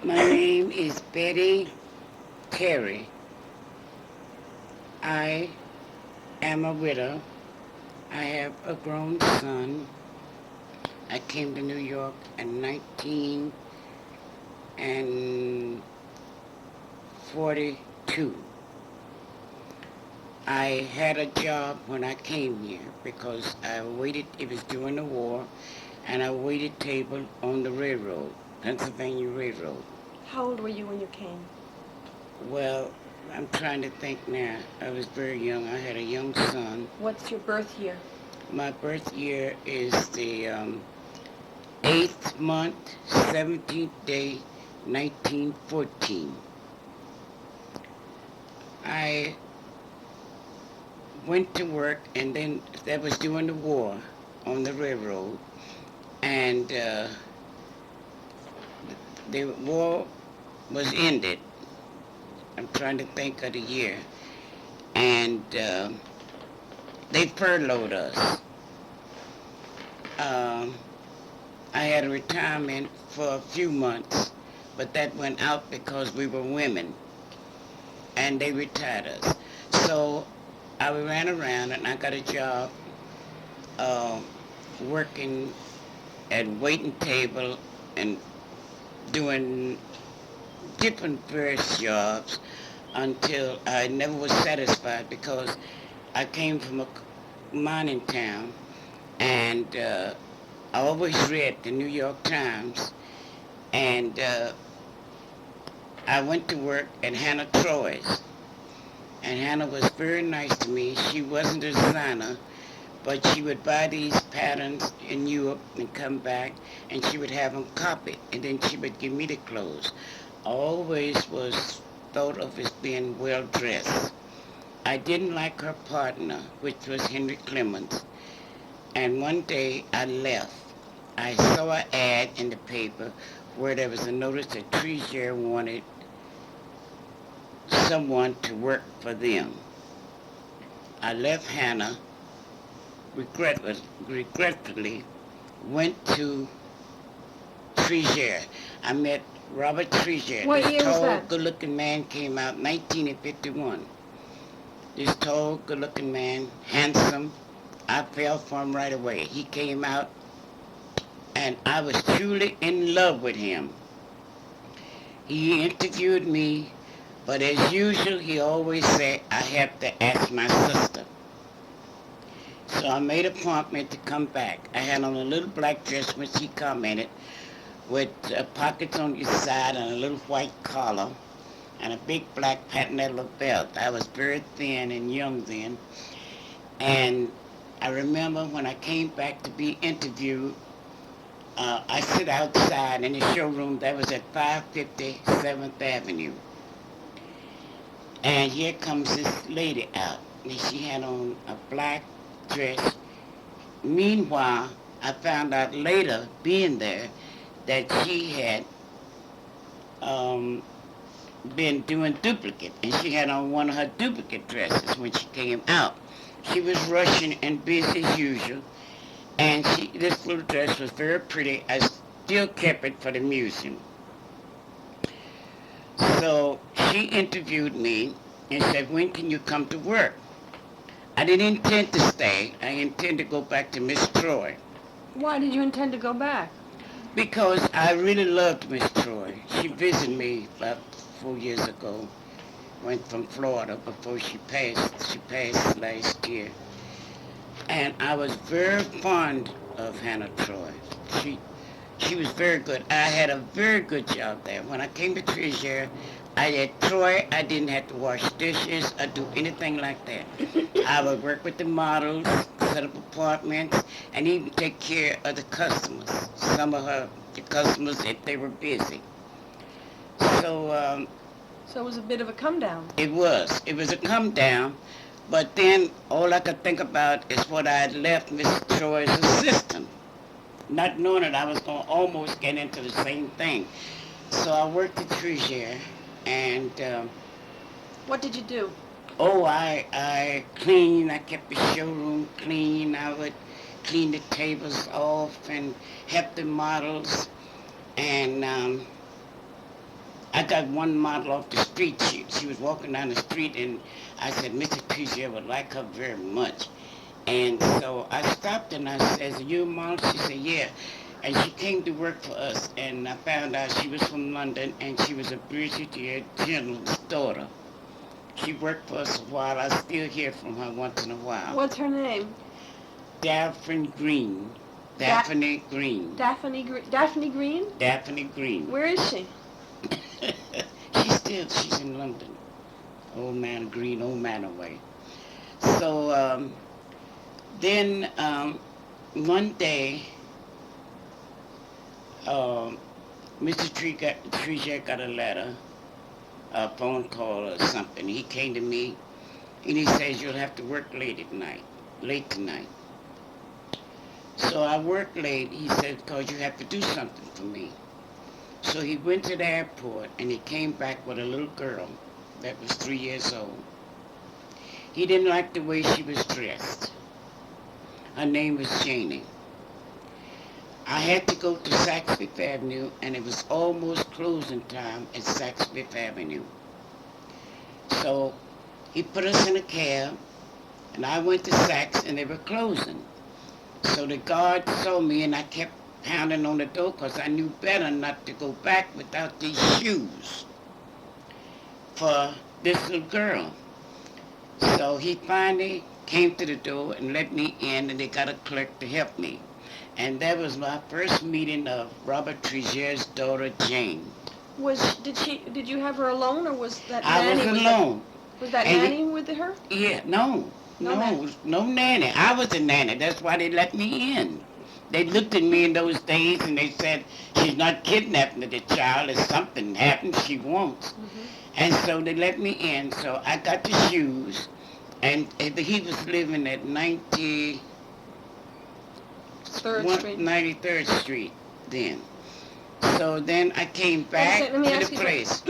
My name is Betty Terry. I am a widow. I have a grown son. I came to New York in 1942. I had a job when I came here because I waited, it was during the war, and I waited table on the railroad, Pennsylvania Railroad. How old were you when you came? Well, I'm trying to think now. I was very young. I had a young son. What's your birth year? My birth year is the 8th month, 17th day, 1914. I went to work, and then that was during the war on the railroad, and the war was ended. I'm trying to think of the year, and they furloughed us. Um, I had a retirement for a few months, but that went out because we were women, and they retired us. So I ran around and I got a job uh, working at waiting table and doing different various jobs until I never was satisfied because I came from a mining town, and I always read the New York Times, and I went to work at Hannah Troy's, and Hannah was very nice to me. She wasn't a designer, but she would buy these patterns in Europe and come back, and she would have them copied, and then she would give me the clothes. I always was thought of as being well dressed. I didn't like her partner, which was Henry Clemens, and one day I left. I saw an ad in the paper where there was a notice that Trigères wanted someone to work for them. I left Hannah, regretfully, went to Trigères. I met Robert Trigères. What This year was tall, that? good-looking man came out 1951. This tall, good-looking man, handsome. I fell for him right away. He came out, and I was truly in love with him. He interviewed me, but as usual, he always said, I have to ask my sister. So I made an appointment to come back. I had on a little black dress, which he commented, with pockets on your side and a little white collar and a big black patent belt. I was very thin and young then. And I remember when I came back to be interviewed, I sit outside in the showroom that was at 550 7th Avenue. And here comes this lady out. And she had on a black dress. Meanwhile, I found out later, being there, that she had um, been doing duplicate. And she had on one of her duplicate dresses when she came out. She was rushing and busy as usual. And this little dress was very pretty. I still kept it for the museum. So she interviewed me and said, when can you come to work? I didn't intend to stay. I intend to go back to Miss Troy Why did you intend to go back? because I really loved Miss Troy. She visited me about 4 years ago. Went from Florida before she passed. She passed last year. And I was very fond of Hannah Troy. She she was very good. I had a very good job there. When I came to Trigères, I at Troy, I didn't have to wash dishes or do anything like that. I would work with the models, set up appointments, and even take care of the customers. Some of the customers if they were busy. So So it was a bit of a come down. it was a come down. But then all I could think about is what I had left Miss Troy's assistant, not knowing that I was going to almost get into the same thing. So I worked at Trigères, and What did you do? I cleaned. I kept the showroom clean. I would clean the tables off and help the models. And I got one model off the street. She was walking down the street, and I said, Mrs. Trigères would like her very much. And so I stopped and I said, "You mom?" She said, "Yeah." And she came to work for us, and I found out she was from London, and she was a Brigadier General's daughter. She worked for us a while. I still hear from her once in a while. What's her name? Daphne Green. Daphne Green. Daphne Green? Daphne Green. Where is she? She's in London. Old man Green, old man away. So then one day, Mr. Trigères got a letter, a phone call or something. He came to me and he says, "You'll have to work late tonight." So I worked late, he said, "because you have to do something for me." So he went to the airport and he came back with a little girl that was 3 years old. He didn't like the way she was dressed. Her name was Janie. I had to go to Saks Fifth Avenue, and it was almost closing time at Saks Fifth Avenue. So he put us in a cab, and I went to Saks, and they were closing. So the guard saw me, and I kept pounding on the door because I knew better not to go back without these shoes for this little girl. So he finally came to the door and let me in, and they got a clerk to help me. And that was my first meeting of Robert Trigères' daughter, Jane. Did you have her alone, or was that I nanny? was alone. Was that And nanny with her? Yeah, no nanny. I was a nanny. That's why they let me in. They looked at me in those days and they said, "She's not kidnapping the child. If something happens, she won't." Mm-hmm. And so they let me in. So I got the shoes, and he was living at 93rd Street then. So then I came back to the place.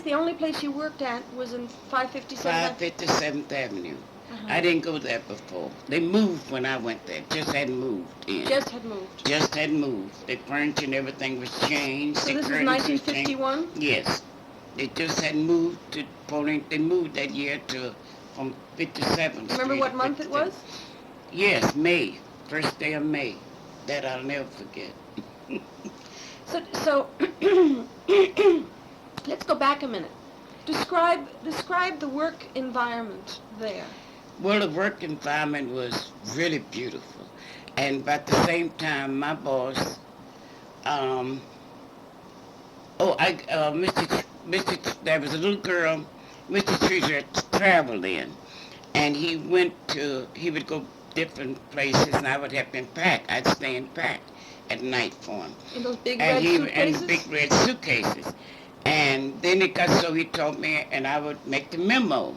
The only place you worked at was in 557? 557th Avenue. Uh-huh. I didn't go there before. They moved when I went there. Just hadn't moved in. Just had moved. Just hadn't moved. The furniture and everything was changed. So the this is curtains was 1951? changed. Yes. They just had moved to Pauline. They moved that year from 57th Street. Remember what month it was? Yes, May. First day of May. That I'll never forget. So let's go back a minute. Describe the work environment there. Well, the work environment was really beautiful. And at the same time, my boss, there was a little girl, Mr. Trigères traveled in. And he would go different places, and I would help him pack. I'd stay and pack at night for him. In those big red suitcases? And big red suitcases. And then it got so he told me, and I would make the memo.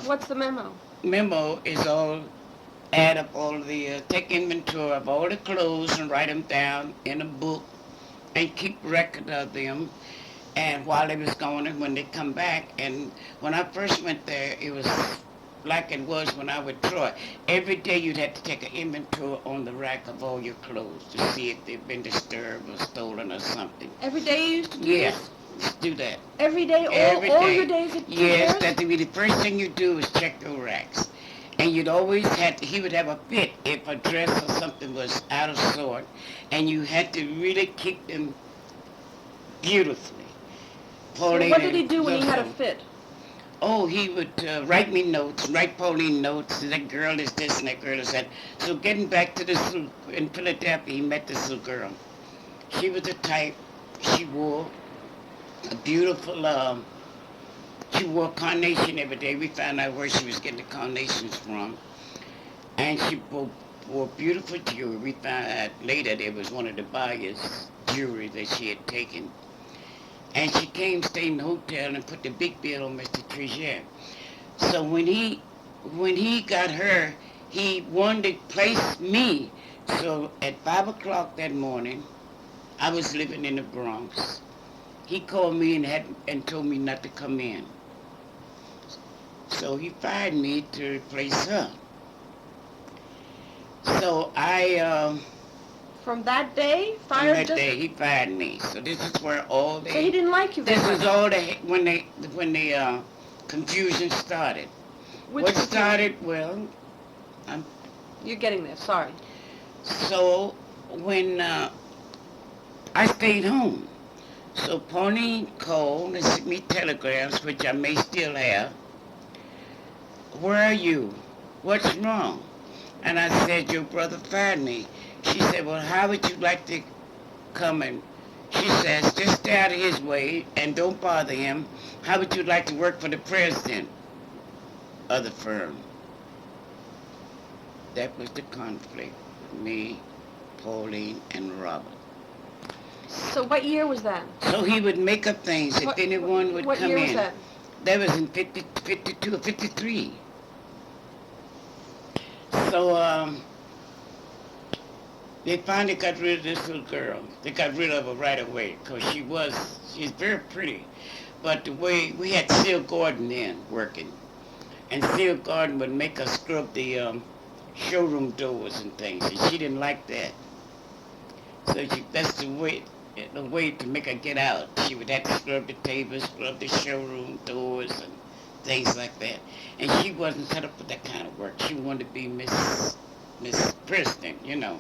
What's the memo? Memo is add up take inventory of all the clothes and write them down in a book and keep record of them. And while they was going and when they come back. And when I first went there, it was like it was when I was Troy. Every day you'd have to take an inventory on the rack of all your clothes to see if they've been disturbed or stolen or something. Every day you used to do Yeah, this? just do that. Every day? Every all day. your days at Yes, Trigères? that would be the first thing you do is check your racks. And you'd always he would have a fit if a dress or something was out of sort. And you had to really keep them beautifully. So what did he do when he had a fit? Oh, he would write me notes, write Pauline notes, and that girl is this and that girl is that. So getting back to this in Philadelphia, he met this little girl. She was the type, she wore a beautiful, she wore carnation every day. We found out where she was getting the carnations from. And she wore beautiful jewelry. We found out later there was one of the buyers' jewelry that she had taken. And she came, stayed in the hotel, and put the big bill on Mr. Trigères. So when he got her, he wanted to place me. So at 5 o'clock that morning, I was living in the Bronx. He called me and told me not to come in. So he fired me to replace her. So I From that day, From fired that just. day, he fired me. So this is where all So he didn't like you very this much. is all when the confusion started. Which What confusion? started? Well, I'm, You're getting there. Sorry. so when I stayed home. So Pauline called and sent me telegrams, which I may still have. Where are you? What's wrong? And I said, your brother fired me. She said, well, how would you like to come and, she says, just stay out of his way and don't bother him. How would you like to work for the president of the firm? That was the conflict. Me, Pauline, and Robert. So what year was that? So he would make up things if anyone would what come year in. was that? That was in 52 or 53. So they finally got rid of this little girl. They got rid of her right away because she's very pretty. But the way, we had Seal Gordon then working. And Seal Gordon would make us scrub the showroom doors and things. And she didn't like that. So that's the way to make her get out. She would have to scrub the tables, scrub the showroom doors and things like that. And she wasn't set up for that kind of work. She wanted to be Miss President, you know.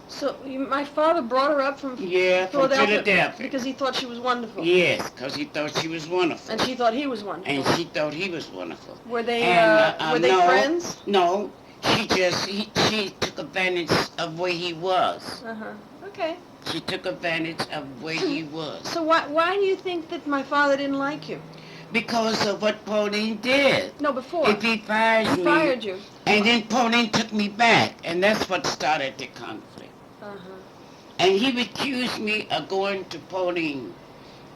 So my father brought her up from Yeah, from Philadelphia. because he thought she was wonderful. Yes, because he thought she was wonderful. And she thought he was wonderful. And she thought he was wonderful. Were they No, friends? No, she took advantage of where he was. Okay. She took advantage of where he was. So why do you think that my father didn't like you? Because of what Pauline did. No, before. If he fires He me, fired you. and then Pauline took me back, and that's what started the conflict. And he would accuse me of going to Pauline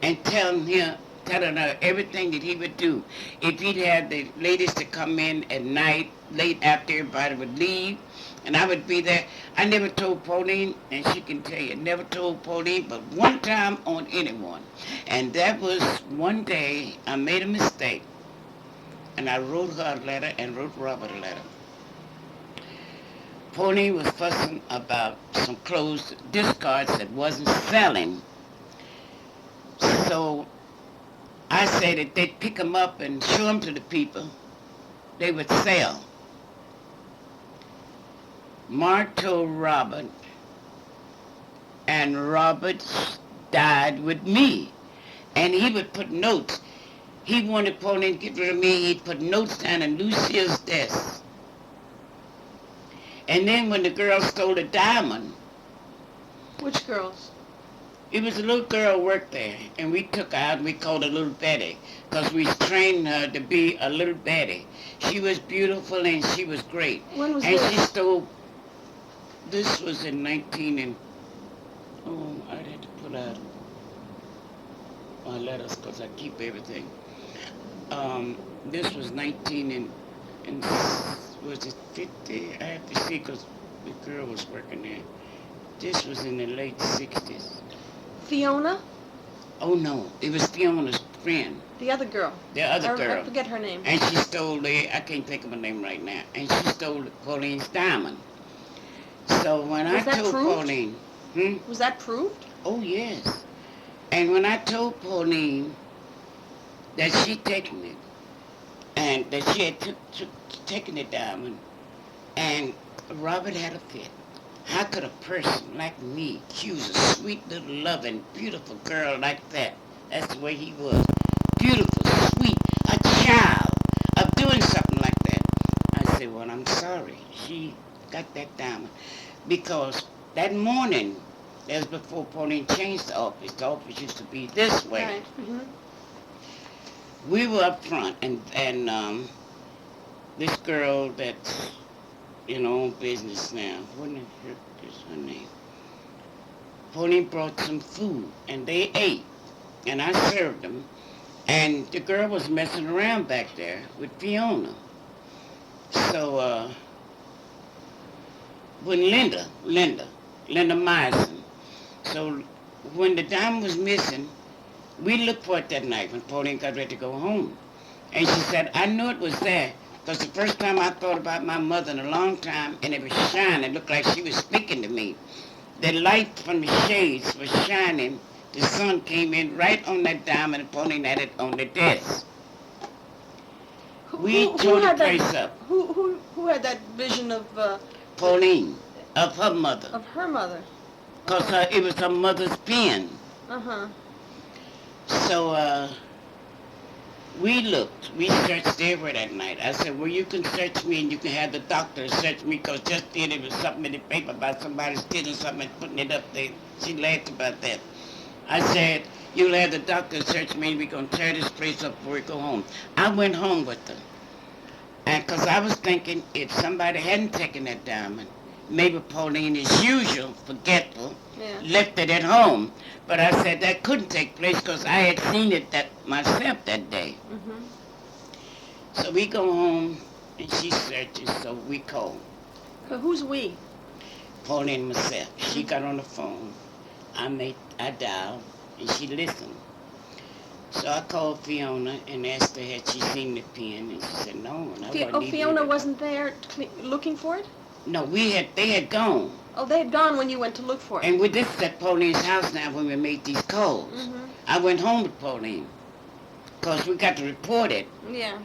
and telling her everything that he would do. If he'd have the ladies to come in at night, late after everybody would leave, and I would be there. I never told Pauline, and she can tell you, never told Pauline but one time on anyone. And that was one day I made a mistake, and I wrote her a letter and wrote Robert a letter. Pauline was fussing about some clothes, discards that wasn't selling. So I said that they'd pick them up and show them to the people. They would sell. Mark told Robert, and Robert died with me. And he would put notes. He wanted Pauline to get rid of me. He'd put notes down in Lucille's desk. And then when the girl stole the diamond. Which girls? It was a little girl who worked there, and we took her out and we called her Little Betty, because we trained her to be a little Betty. She was beautiful and she was great. When was and this? She stole, this was in 19 and, I had to pull out my letters because I keep everything. This was 19 and was it 50? I have to see because the girl was working there. This was in the late 60s. Fiona? Oh no, it was Fiona's friend. The other girl. The other girl. I forget her name. And she stole I can't think of her name right now. And she stole Pauline's diamond. So when I told Pauline, was that proved? Oh yes. And when I told Pauline that she'd taken it, and that she had taken the diamond, and Robert had a fit. How could a person like me accuse a sweet little loving, beautiful girl like that? That's the way he was. Beautiful, sweet, a child, of doing something like that. I said, well, I'm sorry. She got that diamond. Because that morning, that was before Pauline changed the office. The office used to be this way. Right. We were up front, and this girl that's, on business now, what is her name? Pauline brought some food, and they ate, and I served them, and the girl was messing around back there with Fiona. So, when Linda Myerson, so when the diamond was missing, we looked for it that night when Pauline got ready to go home. And she said, I knew it was there, because the first time I thought about my mother in a long time, and it was shining, it looked like she was speaking to me. The light from the shades was shining. The sun came in right on that diamond and pointing at it on the desk. We tore the had place that, up. Who had that vision Pauline, of her mother. of her mother? Because it was her mother's pen. Uh-huh. So we looked. We searched everywhere that night. I said, well, you can search me and you can have the doctor search me because just then it was something in the paper about somebody stealing something and putting it up there. She laughed about that. I said, you'll have the doctor search me and we're going to tear this place up before we go home. I went home with her. And because I was thinking if somebody hadn't taken that diamond, maybe Pauline, as usual, forgetful, left it at home. But I said that couldn't take place because I had seen it that myself that day. Mm-hmm. So we go home and she searches, so we call. So who's we? Pauline myself. She got on the phone. I dialed and she listened. So I called Fiona and asked her had she seen the pen, and she said no. And Fiona wasn't there looking for it? No, they had gone. Oh, they had gone when you went to look for it. And this is at Pauline's house now when we made these calls. Mm-hmm. I went home with Pauline because we got to report it. Yeah.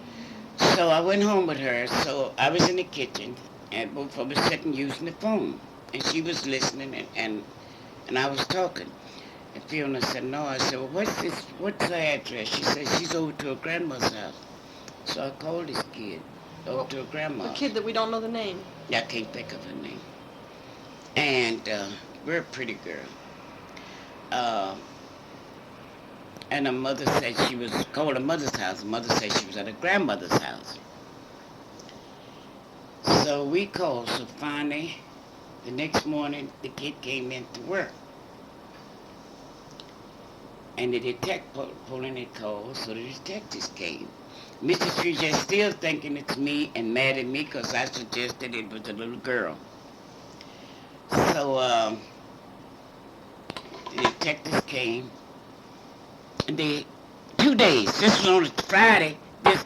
So I went home with her. So I was in the kitchen and both of us sitting using the phone, and she was listening and I was talking. And Fiona said, no. I said, well, what's her address? She said, she's over to her grandma's house. So I called this kid over to her grandma's. The kid that we don't know the name. Yeah, I can't think of her name. And very pretty girl. And her mother said she was called her mother's house. Her mother said she was at her grandmother's house. So we called. So finally, the next morning, the kid came in to work. And the detective Pauline had called, so the detectives came. Mr. Trigères still thinking it's me and mad at me because I suggested it was a little girl. So the detectives came. And 2 days. This was on a Friday.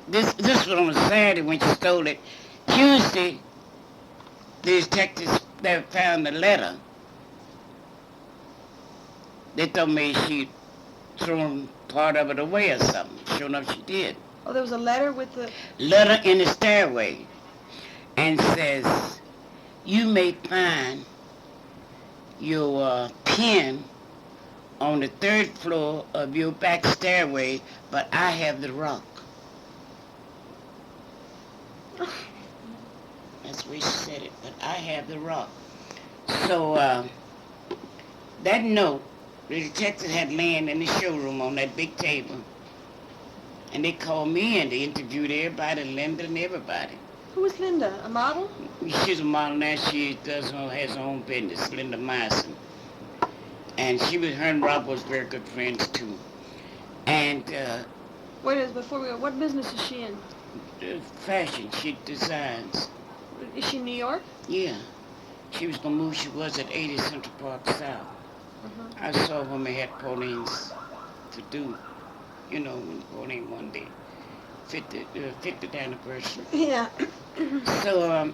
This was on a Saturday when she stole it. Tuesday, the detectives they found the letter. They told me she'd thrown part of it away or something. Sure enough, she did. Oh, there was a letter with the... Letter in the stairway. And says, you may find your pen on the 3rd floor of your back stairway, but I have the rock. That's where she said it, but I have the rock. So that note, the detective had laying in the showroom on that big table. And they called me and they interviewed everybody, Linda and everybody. Who was Linda? A model? She's a model now. She has her own business, Linda Myson. And her and Rob was very good friends too. And Wait a minute, before we go, what business is she in? Fashion, she designs. Is she in New York? Yeah. She was gonna move. She was at 80 Central Park South. Uh-huh. I saw when they had Pauline's to do, when Pauline one day, 50th anniversary. Yeah. So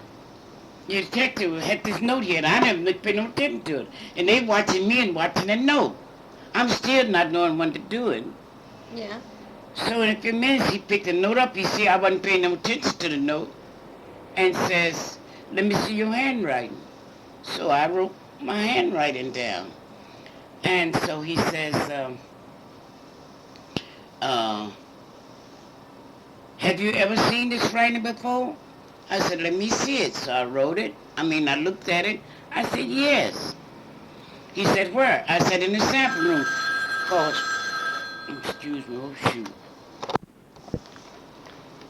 the detective had this note here, and I never paid no attention to it. And they watching me and watching that note. I'm still not knowing when to do it. Yeah. So in a few minutes, he picked the note up. You see, I wasn't paying no attention to the note. And says, let me see your handwriting. So I wrote my handwriting down. And so he says, have you ever seen this writing before? I said, let me see it. So I wrote it. I looked at it. I said, yes. He said, where? I said, in the sample room. Excuse me, oh shoot.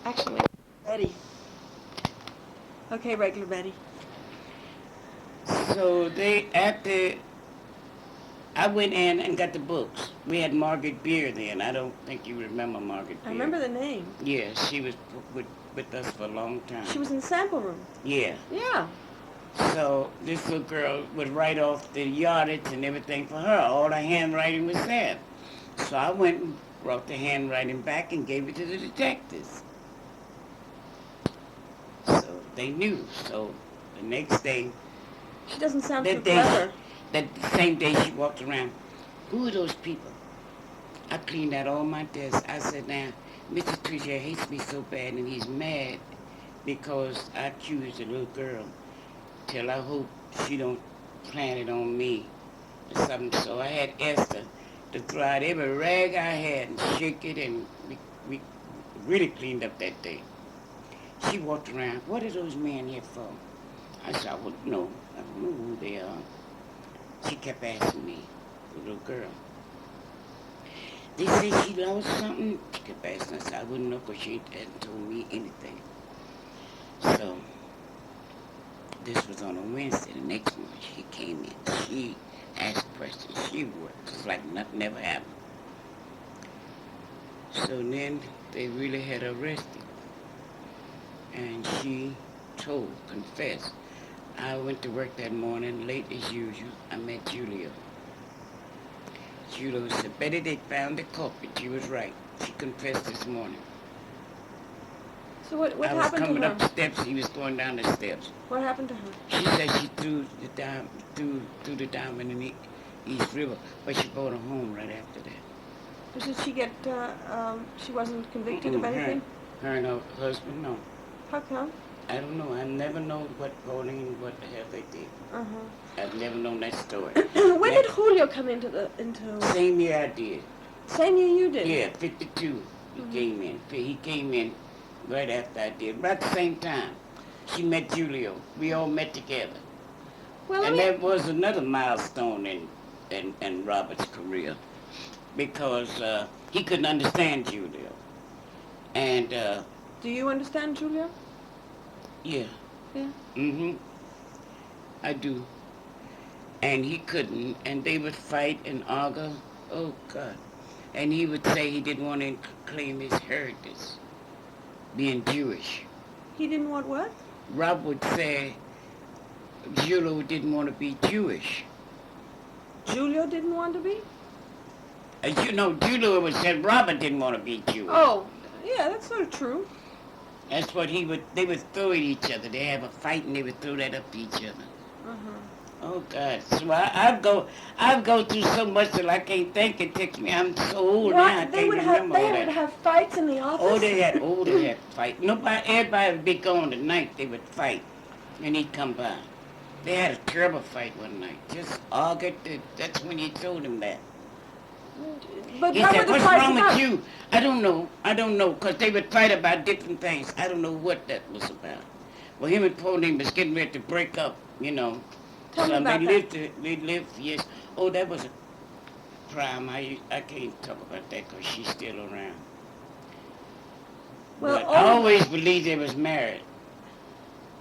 Actually, Betty. Okay, regular Betty. So I went in and got the books. We had Margaret Beer then. I don't think you remember Margaret Beer. I remember the name. Yeah, she was with us for a long time. She was in the sample room. Yeah. Yeah. So this little girl would write off the yardage and everything for her. All her handwriting was there. So I went and brought the handwriting back and gave it to the detectives. So they knew. So the next day... She doesn't sound too clever. that same day she walked around, who are those people? I cleaned out all my desks. I said, now, Mr. Trigères hates me so bad and he's mad because I accused a little girl till I hope she don't plant it on me or something. So I had Esther to throw out every rag I had and shake it, and we really cleaned up that day. She walked around, what are those men here for? I said, I wouldn't know. I don't know who they are. She kept asking me, the little girl. They say she lost something. She kept asking us. I wouldn't know because she hadn't told me anything. So this was on a Wednesday. The next morning she came in. She asked questions. She worked. It's like nothing ever happened. So then they really had her arrested. And she confessed. I went to work that morning, late as usual. I met Julia. Julia said, Betty, they found the culprit. She was right. She confessed this morning. So what I was happened to coming her? up the steps. He was going down the steps. What happened to her? She said she threw the diamond in the East River, but she brought her home right after that. Did she get, she wasn't convicted of anything? Her and her husband, no. How come? I don't know. I never know what what the hell they did. Uh-huh. I've never known that story. When did Julio come into? Same year I did. Same year you did? Yeah, 52. Came in. He came in right after I did. About the same time. She met Julio. We all met together. Well, And that was another milestone in Robert's career, because he couldn't understand Julio. And do you understand Julio? yeah. Yeah. I do. And he couldn't, and they would fight and argue. Oh God. And he would say he didn't want to claim his heritage, being Jewish. He didn't want what? Rob would say Julio didn't want to be Jewish. Julio didn't want to be? As you know, Julio would say Robert didn't want to be Jewish. Oh, yeah, that's sort of true. That's what they would throw at each other. They have a fight and they would throw that up to each other. Uh-huh. Oh God! So I go through so much that I can't think. It takes me. I'm so old now. I They can't would remember all that. have fights in the office? They had fight. Everybody would be gone tonight. They would fight, and he'd come by. They had a terrible fight one night. Just argued. That's when he told him that. But He what said, were the "What's fights wrong about? with you?" I don't know, because they would fight about different things. I don't know what that was about. Well, him and Pauline was getting ready to break up, you know. Tell me about They lived, yes. Oh, that was a crime. I can't talk about that because she's still around. Well, But I always believed they was married.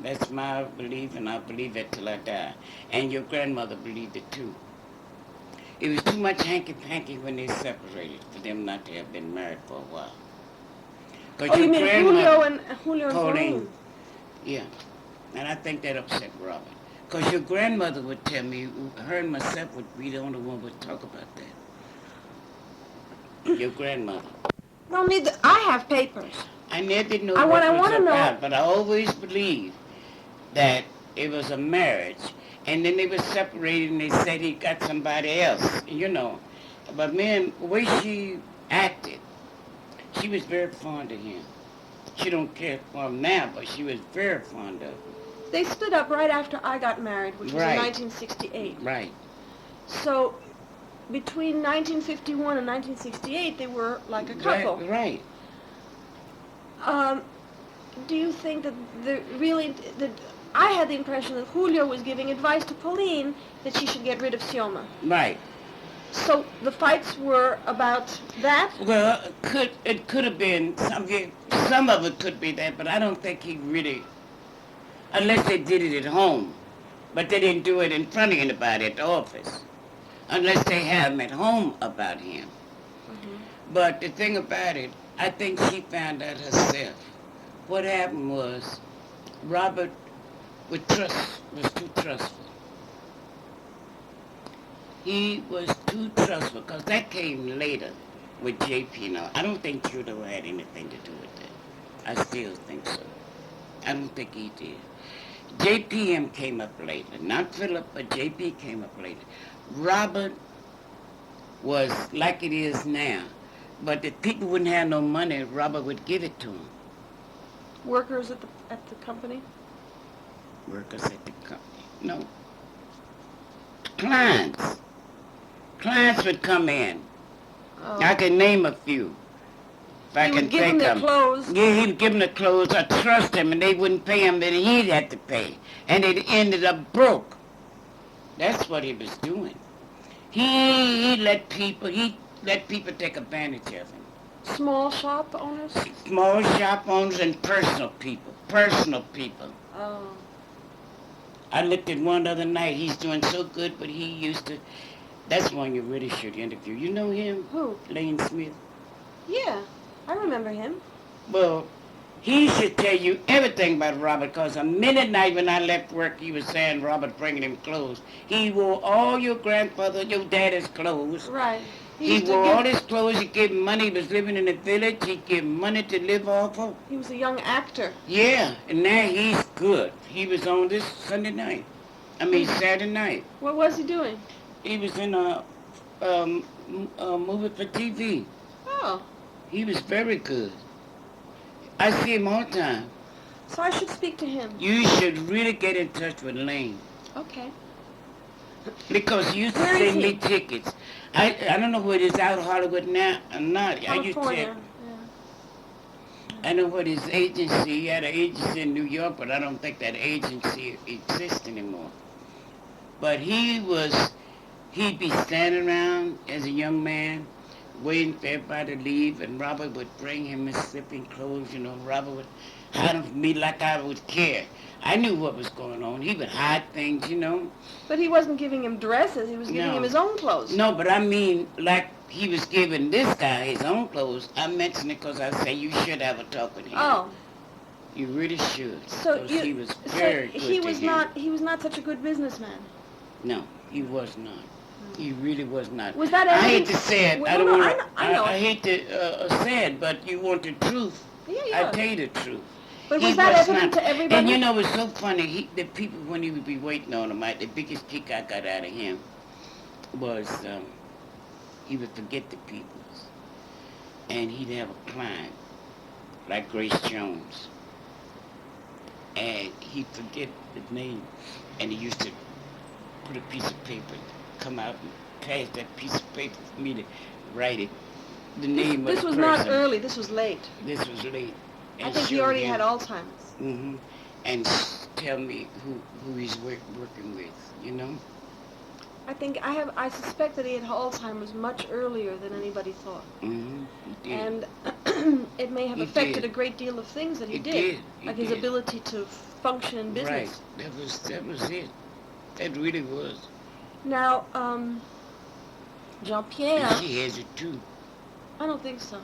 That's my belief, and I believe that till I die. And your grandmother believed it too. It was too much hanky-panky when they separated for them not to have been married for a while. Oh, you mean Julio and Pauline? Yeah, and I think that upset Robert. Because your grandmother would tell me, her and myself would be the only one would talk about that. Your grandmother. No, neither. I have papers. I never did know What what I was wanna know- about, but I always believed that it was a marriage. And then they were separated and they said he got somebody else, you know. But man, the way she acted, she was very fond of him. She don't care for him now, but she was very fond of him. They split up right after I got married, which was in Right. 1968. Right. So between 1951 and 1968, they were like a couple. Right. Do you think that I had the impression that Julio was giving advice to Pauline that she should get rid of Sioma. Right. So the fights were about that? Well, it could have been some of it could be that, but I don't think he really, unless they did it at home, but they didn't do it in front of anybody at the office, unless they have him at home about him. But the thing about it, I think she found out herself. What happened was Robert was too trustful. He was too trustful because that came later with JP now. I don't think Judo had anything to do with that. I still think so. I don't think he did. JPM came up later. Not Philip, but JP came up later. Robert was like it is now. But if people wouldn't have no money, Robert would give it to them. Workers at the company? Workers at the company. No. Clients. Clients would come in. Oh. I can name a few. If I He can would give them think their of 'em. clothes. Yeah, he'd give them the clothes. I trust him, and they wouldn't pay him, then he'd have to pay. And it ended up broke. That's what he was doing. He let people take advantage of him. Small shop owners? Small shop owners and personal people. Personal people. Oh. I looked at one the other night. He's doing so good, but he used to. That's one you really should interview. You know him? Who? Lane Smith. Yeah, I remember him. Well, he should tell you everything about Robert, because a minute night when I left work, he was saying Robert bringing him clothes. He wore all your grandfather, your daddy's clothes. Right. He used to wore give- all his clothes. He gave him money. He was living in the village. He gave him money to live off of. He was a young actor. Yeah, and now he's good. He was on this Sunday night. Saturday night. What was he doing? He was in a movie for TV. Oh. He was very good. I see him all the time. So I should speak to him. You should really get in touch with Lane, Okay. because he used to Where is send me he? tickets. I don't know where it is out of Hollywood now or not. California. I know what his agency. He had an agency in New York, but I don't think that agency exists anymore. But he'd be standing around as a young man, waiting for everybody to leave, and Robert would bring him his slipping clothes. Robert would hide them from me like I would care. I knew what was going on. He would hide things. But he wasn't giving him dresses. He was giving No. him his own clothes. No, but I mean, like he was giving this guy his own clothes. I mention it because I say you should have a talk with him. Oh. You really should. So 'cause you. he was very good he to was him. not. He was not such a good businessman. No, he was not. He really was not. Was that I hate evidence- to say it. Well, I don't no, want. I know I it. hate to say it, but you want the truth. Yeah. I tell you the truth. But He was that evident not. to everybody? And it's so funny. The people, when he would be waiting on him, the biggest kick I got out of him was he would forget the people, and he'd have a client like Grace Jones, and he'd forget the name, and he used to put a piece of paper, come out and pass that piece of paper for me to write it. The name This of the was person. not early. This was late. This was late. I think he already had Alzheimer's. Mm-hmm. And tell me who he's working with. I suspect that he had Alzheimer's much earlier than anybody thought. Mm-hmm. He did. And it may have He affected did. a great deal of things that he He did. did. He Like his did. ability to function in business. Right. That was it. That really was. Now, Jean-Pierre, And she has it too. I don't think so.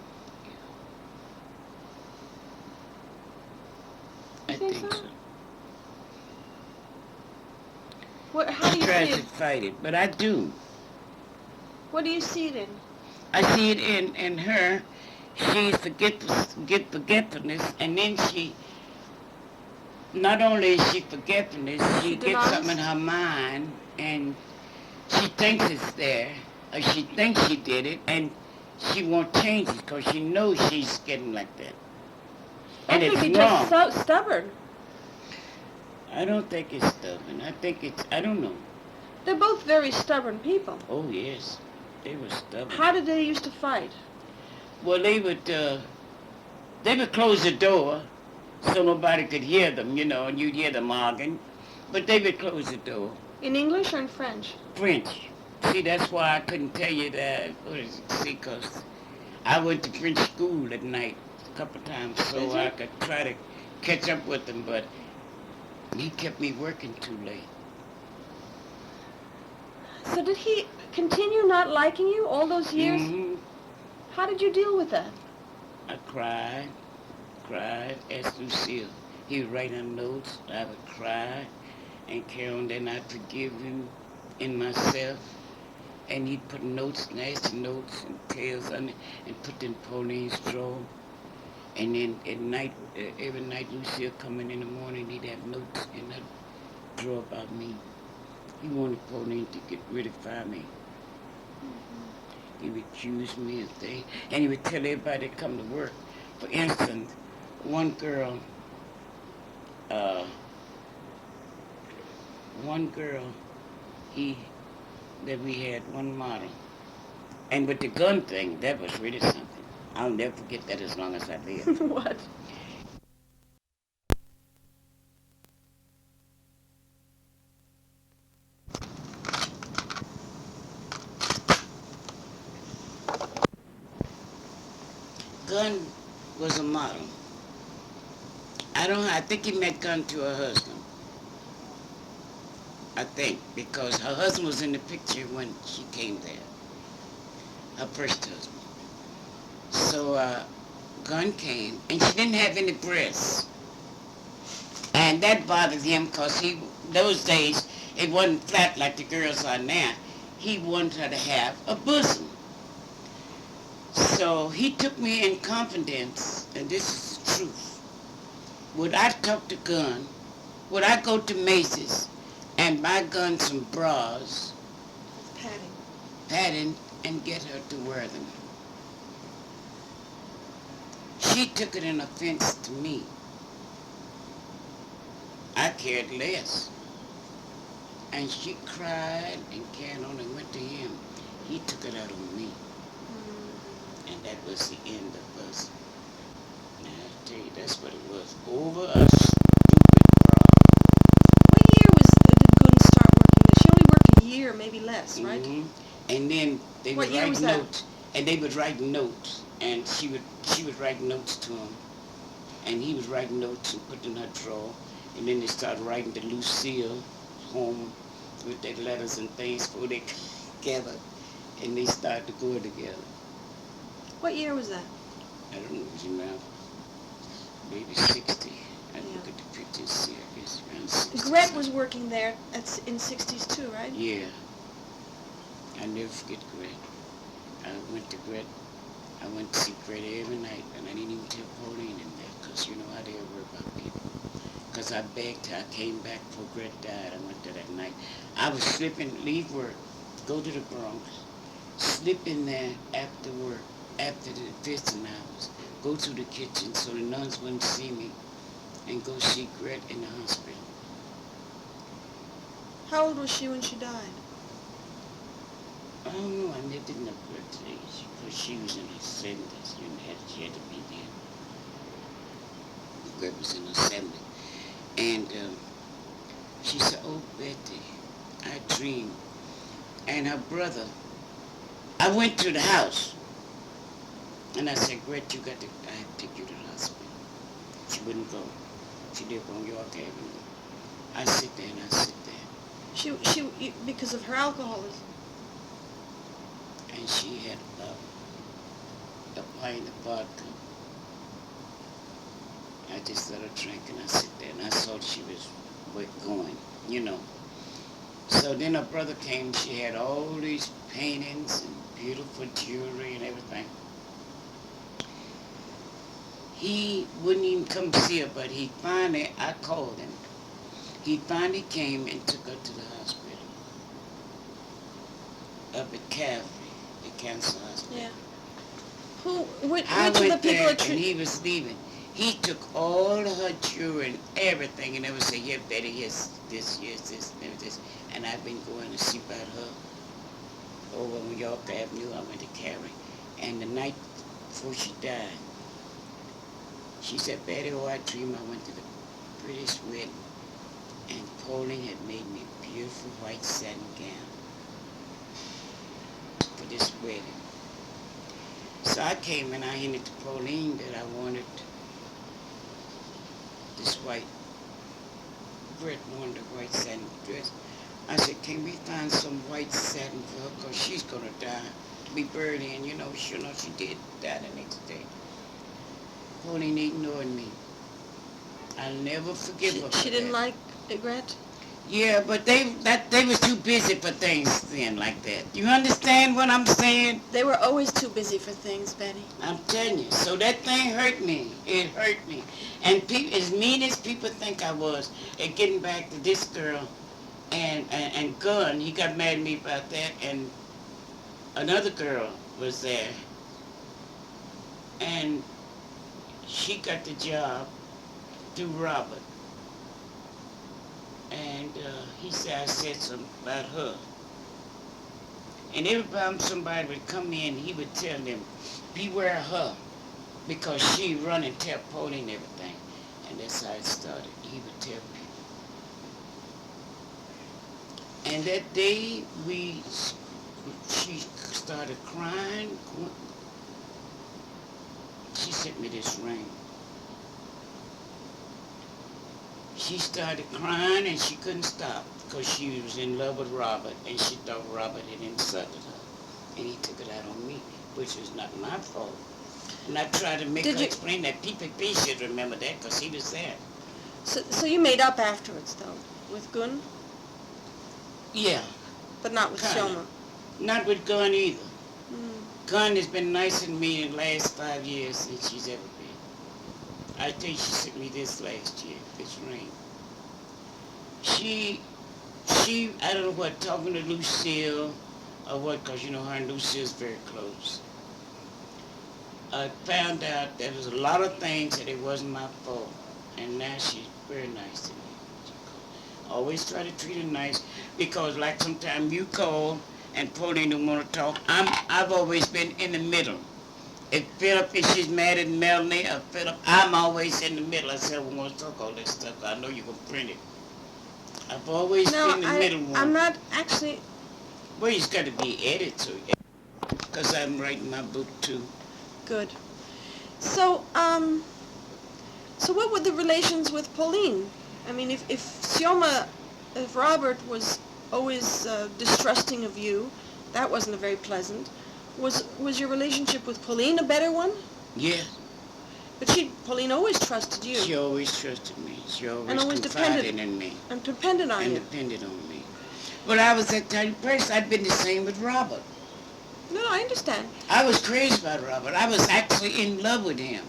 I You think think so? so. How do She you tries see to it? fight it, but I do. What do you see it in? I see it in her. She's forgetfulness, and then not only is she forgetfulness, she She gets denies? something in her mind, and she thinks it's there, or she thinks she did it, and she won't change it because she knows she's getting like that. I And think it's he's wrong. just so stubborn. I don't think it's stubborn. I think I don't know. They're both very stubborn people. Oh, yes. They were stubborn. How did they used to fight? Well, they would close the door so nobody could hear them, and you'd hear them arguing. But they would close the door. In English or in French? French. See, that's why I couldn't tell you that. Because I went to French school at night a couple times Did so you? I could try to catch up with them, but he kept me working too late. So did he continue not liking you all those years? Mhm. How did you deal with that? I cried, asked Lucille. He would write on notes, I would cry, and carry on, then I'd forgive him in myself. And he'd put notes, nasty notes and tales on it, and put them Pauline's drawer. And then at night, every night Lucille coming in the morning, he'd have notes, and I'd draw about me. He wanted Pauline to get rid of me. He would accuse me of things, and he would tell everybody to come to work. For instance, one girl, uh, he that we had one model, and with the gun thing, that was really something. I'll never forget that as long as I live. What? Gun was a model. I don't. I think he met Gun to her husband. I think because her husband was in the picture when she came there. Her first husband. So Gun came, and she didn't have any breasts, and that bothered him because he those days it wasn't flat like the girls are now. He wanted her to have a bosom. So he took me in confidence, and this is the truth. Would I talk to Gun? Would I go to Macy's and buy Gun some bras, Padding. padding, and get her to wear them? She took it in offense to me. I cared less. And she cried and carried on and went to him. He took it out on me. And that was the end of us. Now, I tell you, that's what it was. Over a stupid bra. What year did Gun start working there? She only worked a year, maybe less, right? Mm-hmm. And then they What would year write was that? notes. And they would write notes. And she would write notes to him. And he would write notes and put in her drawer. And then they started writing to Lucille home with their letters and things before they together. And they started to go together. What year was that? I don't know, it was around maybe 60. I look at the pictures, see, I guess around 60. Gret was working there in 60s too, right? Yeah. I never forget Gret. I went to Gret. I went to see Gret every night, and I didn't even tell Pauline in there, because you know how they were about people. Because I begged her. I came back before Gret died. I went there that night. I was slipping, leave work, go to the Bronx, slip in there after work, after the visiting hours, go to the kitchen so the nuns wouldn't see me, and go see Gret in the hospital. How old was she when she died? I don't know. I never did know Gret today, because she was in her 70s. She had to be there. Gret was in her 70s. And she said, "Oh, Betty, I dreamed." And her brother, I went to the house, and I said, "Gret, I have to take you to the hospital." She wouldn't go. She lived on York Avenue. I sit there and I sit there. Because of her alcoholism. And she had a pint of vodka. I just let her drink, and I sit there, and I saw she was going, you know. So then her brother came. She had all these paintings and beautiful jewelry and everything. He wouldn't even come see her, but I called him. He finally came and took her to the hospital. Up at Calvary, the cancer hospital. Yeah. Which I of the went people there, at and he was leaving. He took all of her jewelry and everything, and they would say, "Yeah, Betty, here's this, and this." And I've been going to see about her over on York Avenue. I went to Cary. And the night before she died, she said, "Betty, oh, I dreamed I went to the British wedding, and Pauline had made me a beautiful white satin gown for this wedding." So I came and I hinted to Pauline that I wanted this white, Gret wanted a white satin dress. I said, "Can we find some white satin for her, because she's going to die, to be buried in, you know." Sure enough, she did die the next day. Pauline ignored me. I'll never forgive her for She didn't that. like Gret? Yeah, but they was too busy for things then like that. You understand what I'm saying? They were always too busy for things, Betty. I'm telling you. So that thing hurt me. It hurt me. And as mean as people think I was, at getting back to this girl and Gunn, he got mad at me about that, and another girl was there, and she got the job through Robert. And he said I said something about her. And every time somebody would come in, he would tell them, beware her, because she run and tell Pauline everything. And that's how it started. He would tell people. And that day, she started crying. She sent me this ring. She started crying and she couldn't stop because she was in love with Robert, and she thought Robert had insulted her. And he took it out on me, which was not my fault. And I tried to make her explain that PPP should remember that because he was there. So you made up afterwards, though, with Gunn? Yeah. But not with Shoma? Not with Gunn either. Gunn has been nicer to me in the last 5 years than she's ever been. I think she sent me this last year, this ring. She, I don't know what, talking to Lucille or what, because you know her and Lucille's very close. I found out there was a lot of things that it wasn't my fault, and now she's very nice to me. Always try to treat her nice, because like sometimes you call and Pauline don't want to talk. I've always been in the middle. If she's mad at Melanie or Philip, I'm always in the middle. I said, I want to talk all this stuff. I know you're going to print it. I've always been the middle one. I'm not actually... Well, it's got to be edited, because I'm writing my book too. Good. So, so what were the relations with Pauline? I mean, if Robert was always distrusting of you, that wasn't very pleasant. Was your relationship with Pauline a better one? Yeah. But Pauline always trusted you. She always trusted me. She always confided in me. And depended on you. And depended on me. But I was that type of person. I'd been the same with Robert. No, I understand. I was crazy about Robert. I was actually in love with him.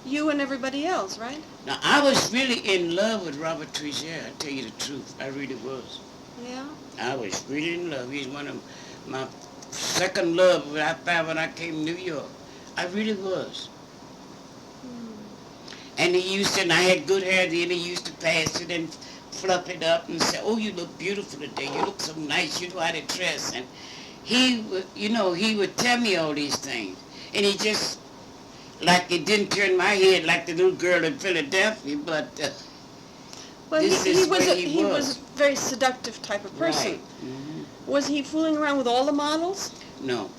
You and everybody else, right? Now, I was really in love with Robert Trigères, I tell you the truth. I really was. Yeah? I was really in love. He's one of my second love that I found when I came to New York. I really was. And and I had good hair then, he used to pass it and fluff it up and say, oh, you look beautiful today. You look so nice. You know how to dress. And he would tell me all these things. And he just, like it didn't turn my head like the little girl in Philadelphia, but well, this is where he was a very seductive type of person. Right. Mm-hmm. Was he fooling around with all the models? No.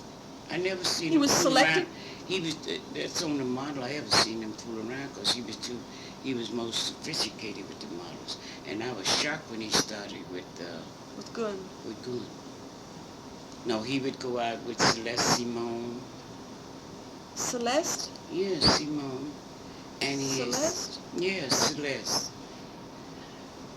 I never seen him. He was selected? He was, that's the only model I ever seen him fool around, because he was most sophisticated with the models. And I was shocked when he started with Gunn. With Gunn. No, he would go out with Celeste Simone. Celeste? Yeah, Simone. And Celeste? Yeah, Celeste.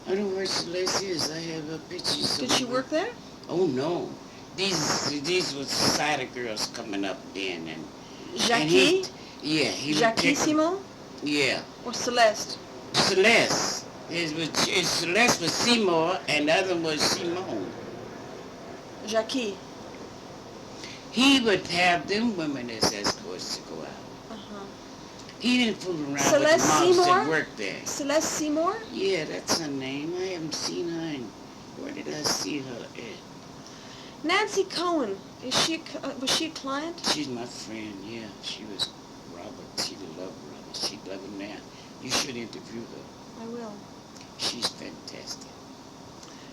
I don't know where Celeste is. I have a picture. Did she work there? Oh, no. These were society girls coming up then. And Jackie? Yeah. Jackie Simone? Yeah. Or Celeste? Celeste. Celeste was Seymour, and the other was Simone. Jackie? He would have them women as escorts to go out. Uh-huh. He didn't fool around Celeste with the models Seymour? that worked there. Celeste Seymour? Yeah, that's her name. I haven't seen her where did I see her at? Nancy Cohen, was she a client? She's my friend, yeah. She was Robert. She loved Robert. She loved him now. You should interview her. I will. She's fantastic.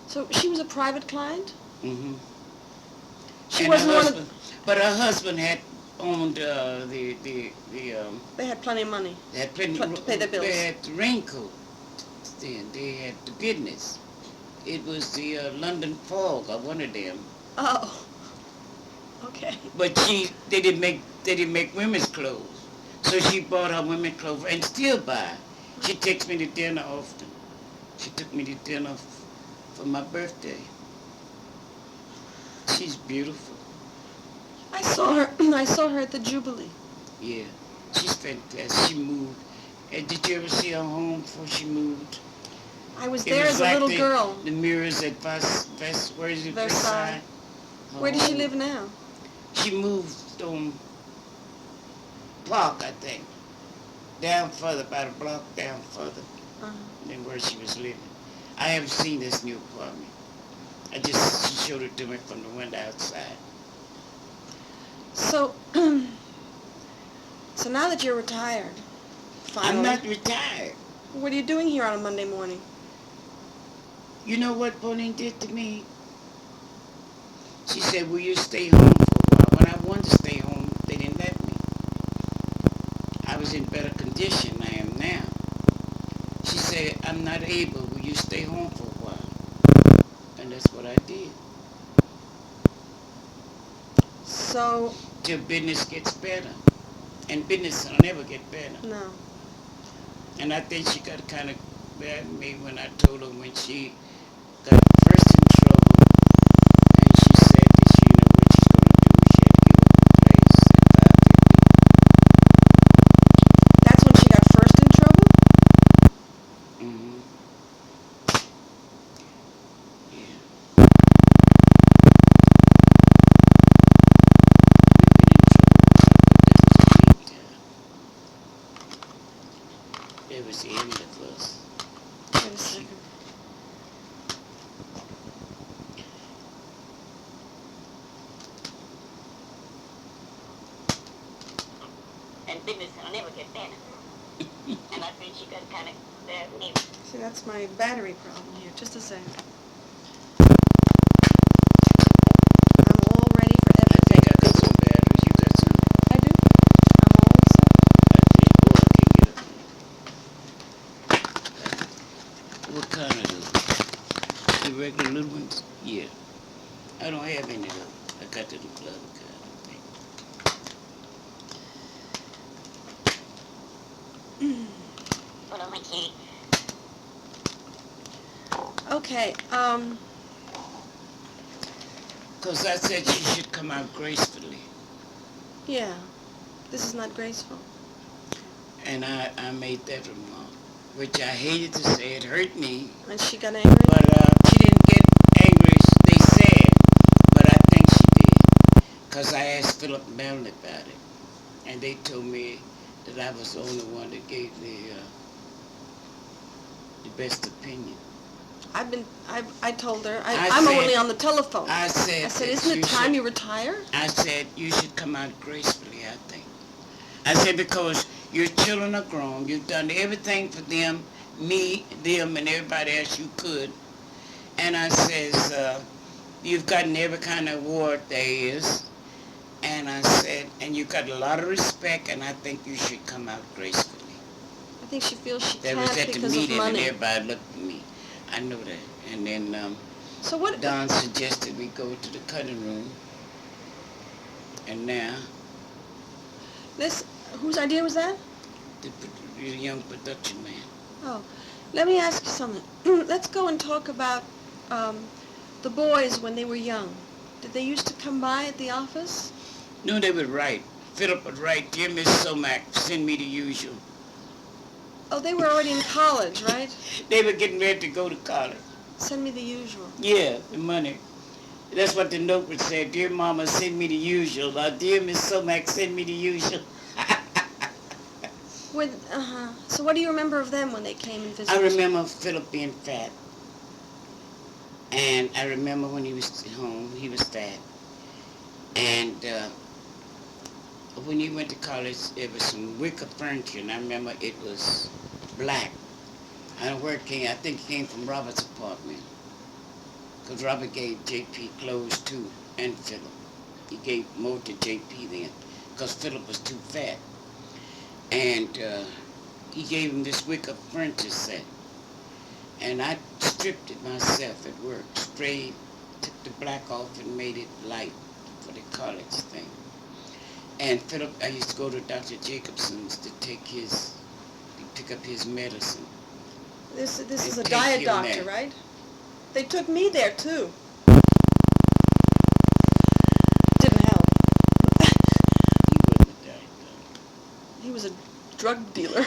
So she was a private client? Mm-hmm. She wasn't one of... But her husband had owned They had plenty of money. They had plenty to pay their bills. They had the raincoat. Then they had the business. It was the London Fog, or one of them. Oh. Okay. But they didn't make women's clothes. So she bought her women's clothes and still buy. She takes me to dinner often. She took me to dinner for my birthday. She's beautiful. I saw her. I saw her at the Jubilee. Yeah, she's fantastic. She moved. And did you ever see her home before she moved? I was It there was as a like little girl. the mirrors at where is it? Versailles. Her Where does she home. live now? She moved on block, I think. Down further, about a block down further Uh-huh. than where she was living. I haven't seen this new apartment. She showed it to me from the window outside. So, so now that you're retired, finally, I'm not retired. what are you doing here on a Monday morning? You know what Pauline did to me? She said, will you stay home for a while? When I wanted to stay home, they didn't let me. I was in better condition than I am now. She said, I'm not able. Will you stay home for a while? And that's what I did. So, Till business gets better. And business will never get better. no. And I think she got kind of mad at me when I told her when she got first in trouble. And she said that she didn't know what she's going to do. She had to give up the place at 5:50. That's when she got first in trouble? Mm-hmm. Yeah. We've been in trouble. That was the end of us. Wait a second. And business will never get better. And I think she got kind of bad at me. See, that's my battery problem here. Just a second. I'm all ready for I everything. think I got some batteries. You got some? I do. I'm all set. I think, oh, I can get them. What kind of those? The regular little ones? Yeah. I don't have any of those. I got the little other kind, I think. Hold on, my kitty. Okay, Because I said she should come out gracefully. yeah. This is not graceful. And I made that remark, which I hated to say. It hurt me. And she got angry? But she didn't get angry, they said. But I think she did. Because I asked Philip and Melanie about it. And they told me that I was the only one that gave the best opinion. I told her, I I'm said- only on the telephone. I said, I said, that isn't it time should- you retire? I said, you should come out gracefully, I think. I said, because your children are grown. You've done everything for them, me, them, and everybody else you could. And I says, you've gotten every kind of award there is. And I said, and you got a lot of respect, and I think you should come out gracefully. I think she feels she That was can't at the because of meeting, and money. everybody looked at me. I know that. And then So what? Don suggested we go to the cutting room. And now, This, whose idea was that? the young production man. Oh, let me ask you something. Let's go and talk about the boys when they were young. Did they used to come by at the office? No, they would write. Philip would write, dear Miss Somack, send me the usual. Oh, they were already in college, right? They were getting ready to go to college. Send me the usual. Yeah, the money. That's what the note would say. Dear Mama, send me the usual. Dear Miss Somack, send me the usual. So what do you remember of them when they came and visited? I remember Philip being fat. And I remember when he was home, he was fat. And when he went to college, there was some wicker furniture, and I remember it was black. I don't know where it came. I think it came from Robert's apartment. Because Robert gave J.P. clothes too, and Philip. He gave more to J.P. then, because Philip was too fat. And he gave him this wicker furniture set. And I stripped it myself at work, sprayed, took the black off and made it light for the college thing. And Philip, I used to go to Dr. Jacobson's to pick up his medicine. This is a Take diet him doctor, there. right? They took me there, too. Didn't help. He wouldn't have died, though. He was a drug dealer.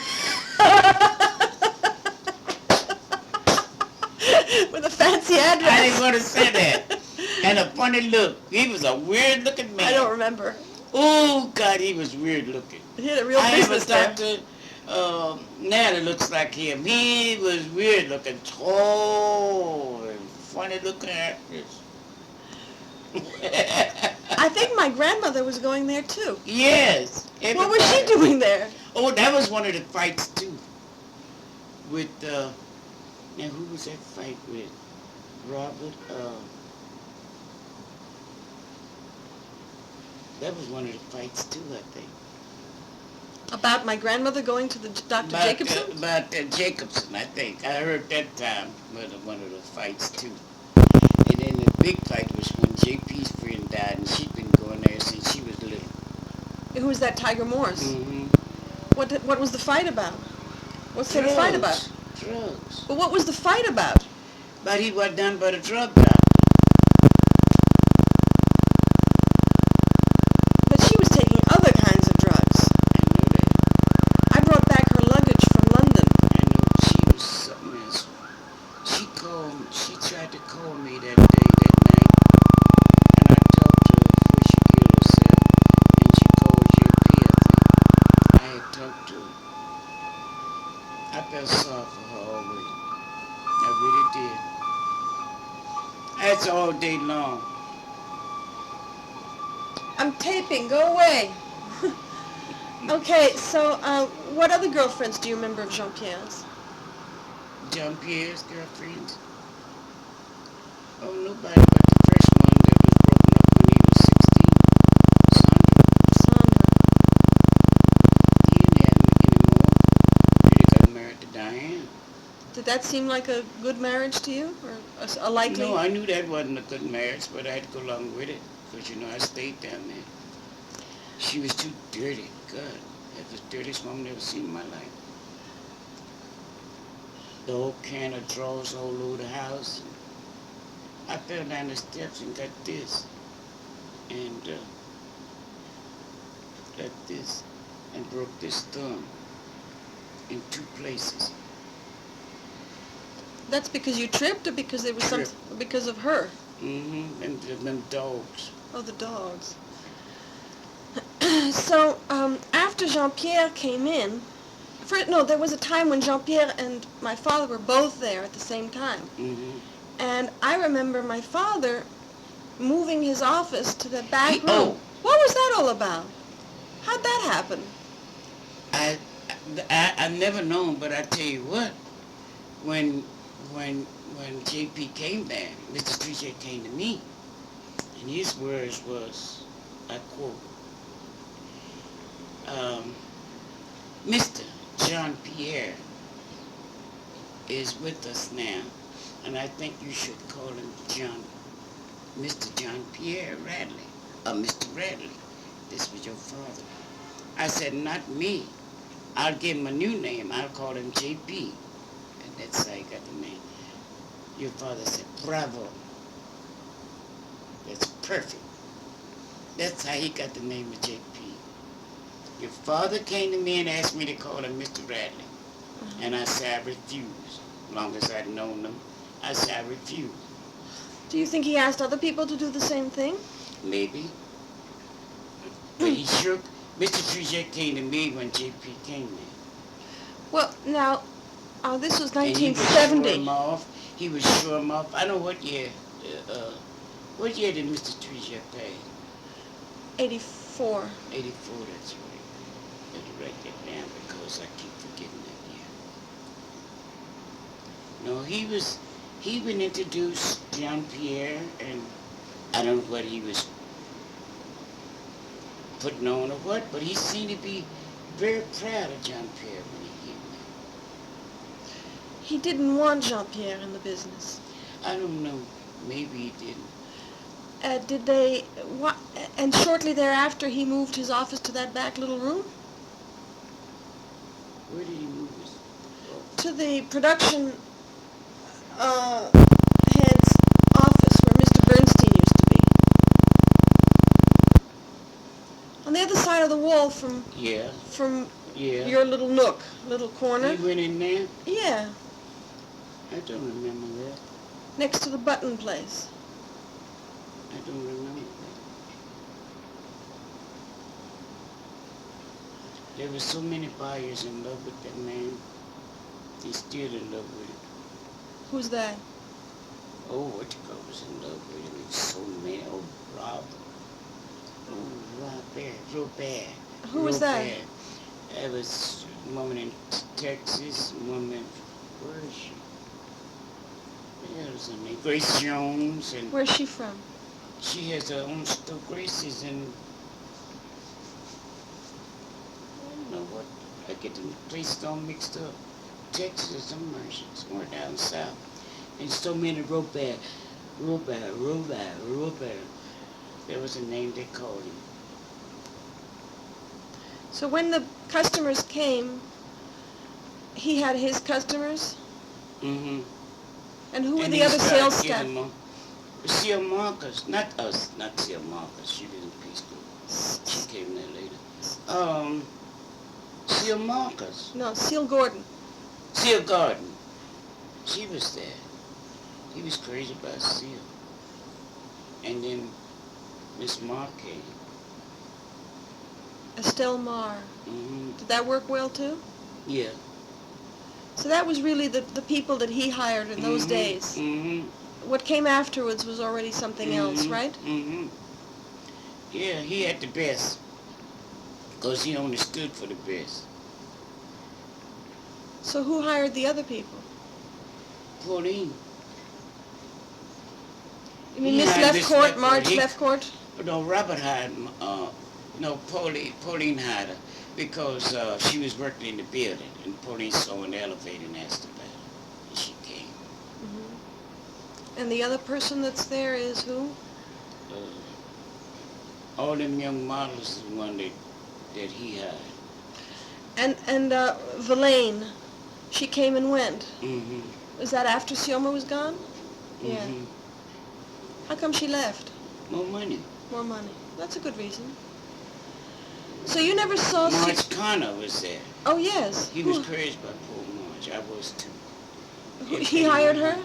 With a fancy address. I didn't want to say that. And a funny look. He was a weird-looking man. I don't remember. Oh, God, he was weird-looking. He had a real I business there. ever talked to now that looks like him. He was weird-looking, tall, and funny-looking actress. I think my grandmother was going there, too. Yes. What was she everybody. doing there? Oh, that was one of the fights, too. With, now who was that fight with? Robert, that was one of the fights, too, I think. About my grandmother going to the Dr. Jacobson? About Jacobson, I think. I heard that time was one of the fights, too. And then the big fight was when JP's friend died, and she'd been going there since she was little. Who was that, Tiger Morse? Mm-hmm. What was the fight about? What's the fight about? Drugs. But what was the fight about? But he was done by the drug doctor. But she was taking other kinds of drugs. I know that. I brought back her luggage from London. I know she was something else. She tried to call me that day, that night, and I talked to her before she killed herself, and she called JP, I think. I had talked to her. I felt sorry for her always. I really did. That's all day long. I'm taping. Go away. Okay, so what other girlfriends do you remember of Jean-Pierre's? Jean-Pierre's girlfriends? Oh, nobody but the first one that was broken up when he was 16. Sandra. Sandra. He didn't have me anymore. He got married to Diane. Did that seem like a good marriage to you? Or a likely? No, I knew that wasn't a good marriage, but I had to go along with it. Because, I stayed down there. She was too dirty. God, that was the dirtiest woman I've ever seen in my life. The old can of drawers all over the house. I fell down the steps and got this. And got this. And broke this thumb in 2 places. That's because you tripped, or because there was Tripped. something? Because of her? Mm-hmm. And them dogs. Oh, the dogs. So, after Jean-Pierre came in, there was a time when Jean-Pierre and my father were both there at the same time. Mm-hmm. And I remember my father moving his office to the back room. Oh. What was that all about? How'd that happen? I've never known, but I tell you what, when JP came there, Mr. Trigères came to me, and his words was, I quote, Mr. Jean-Pierre is with us now, and I think you should call him Mr. Jean-Pierre Radley, or Mr. Radley. This was your father. I said, not me. I'll give him a new name. I'll call him JP. And that's how he got the name. Your father said, bravo. That's perfect. That's how he got the name of JP. Your father came to me and asked me to call him Mr. Radley. And I said, I refused. As long as I'd known him, I said, I refused. Do you think he asked other people to do the same thing? Maybe. But he sure, Mr. Trigères came to me when JP came there. Well, now, this was And he would show 1970. him off. He would show him off. I know what year. What year did Mr. Trigères pay? 84. 84, that's right. Better write that down because I keep forgetting that year. No, he would introduce Jean-Pierre, and I don't know what he was putting on or what, but he seemed to be very proud of Jean-Pierre when he came there. He didn't want Jean-Pierre in the business. I don't know. Maybe he didn't. And shortly thereafter he moved his office to that back little room? Where did he move his office? To the production head side of the wall from Yeah, from yeah. your little nook, little corner. He went in there? Yeah, I don't remember that. next to the button place. I don't remember that. There were so many buyers in love with that man. He's still in love with him. Who's that? Oh, what you call was in love with him. So many. Oh, Rob. Oh, Robert. Who was that? Robert. There was a woman in Texas, a woman, where is she? There's her name, Grace Jones, and Where's she from? she has her own store. Grace is in, I don't know what, I get the places all mixed up. Texas or somewhere down south. And so many Robert. There was a name they called him. So when the customers came, he had his customers? Mm-hmm. And who were And the he other started sales giving staff? them Seal Marcus, not us, not Seal Marcus. She was in Peace Group. She came there later. Seal Marcus. No, Seal Gordon. Seal Garden. She was there. He was crazy about Seal. And then Miss Mark came. Estelle Marr. Mm-hmm. Did that work well too? Yeah. So that was really the people that he hired in those days. Mm-hmm. What came afterwards was already something else, right? Mm-hmm. Yeah, he had the best. Because he only stood for the best. So who hired the other people? Pauline. You mean He Miss hired Miss Lefcourt, Lefcourt. Marge He- Lefcourt? No, Robert hired, Pauline hired her because she was working in the building and Pauline saw an elevator and asked about her. And she came. Mm-hmm. And the other person that's there is who? All them young models is the one that he hired. And Verlaine, she came and went. Mm-hmm. Was that after Sioma was gone? Yeah. Mm-hmm. How come she left? More money. More money. That's a good reason. So you never saw... Marge Connor was there. Oh, yes. He was crazy about poor Marge. I was too. He hired her?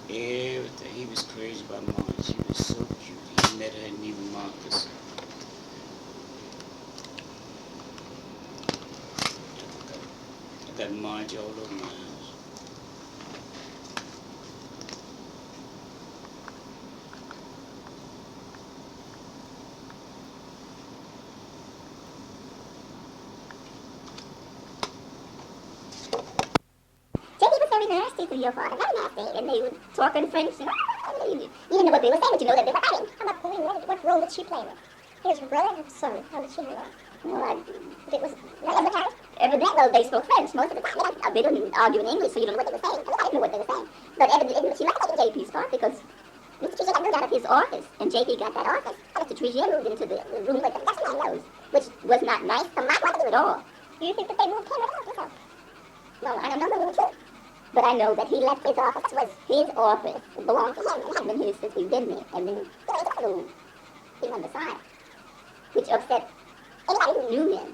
Everything. He was crazy about Marge. She was so cute. He met her in Neiman Marcus. I got Marge all over my house. JD was very nasty to your father, very nasty, and they would talk in French, and you didn't know what they were saying, but you know that they were fighting. How about Pauline? What role did she play? He was her brother and son. How did she know that? Well, it was evidently, well, they spoke French most of the time. They didn't argue in English, so you don't know what they were saying. I didn't know what they were saying. But evidently, she liked JP's part because Mr. Trigères moved out of his office, and JP got that office. Mr. Trigères moved into the room with the dust nose, which was not nice to my mother at all. Do you think that they moved him or yourself? Well, I don't know the truth. But I know that he left his office. That was his office. It belonged to him. It had been his since we've been there. And then he took a little thing on the side, which upset anybody who knew him.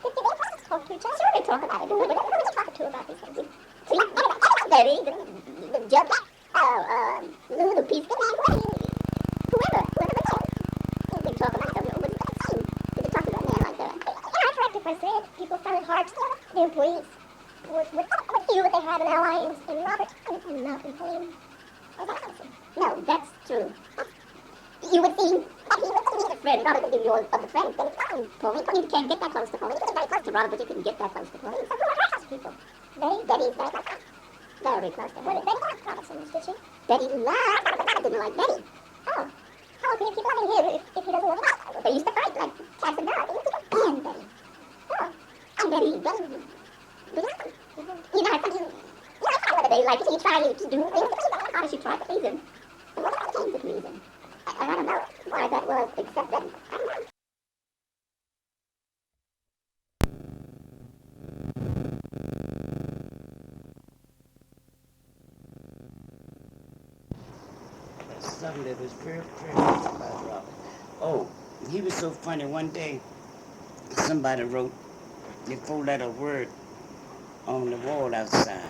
Did they talk to each other? Sure, they talk about it. Who were they talking to about these things? See, Betty, the judge, the piece of man, whoever they know. They talk about it. What did they talk about a man like that? I've heard different things. People found it hard to the employees. With you, they had an alliance in Robert and not in Pauline. No, that's true. You would see that he was a friend. Robert would give you all of the friends. Then it's fine. Pauline can't get that close to Pauline. You're very close to Robert, but you couldn't get that close to Pauline. So who are her house people? Betty's very close. Very close to her. Betty liked Robertson, did she? Betty loved Robert, but didn't like Betty. Oh. How can you keep loving him if he doesn't love her? They used to fight like cats and dogs. They used to go, damn Betty. Oh. And Betty. You know, whether they like it, you try to do things. How does she try to please him? What came to please him? I don't know why that was, except that I don't know. Something that was very crazy about Robert. Oh, He was so funny. One day, somebody wrote the four-letter word on the wall outside.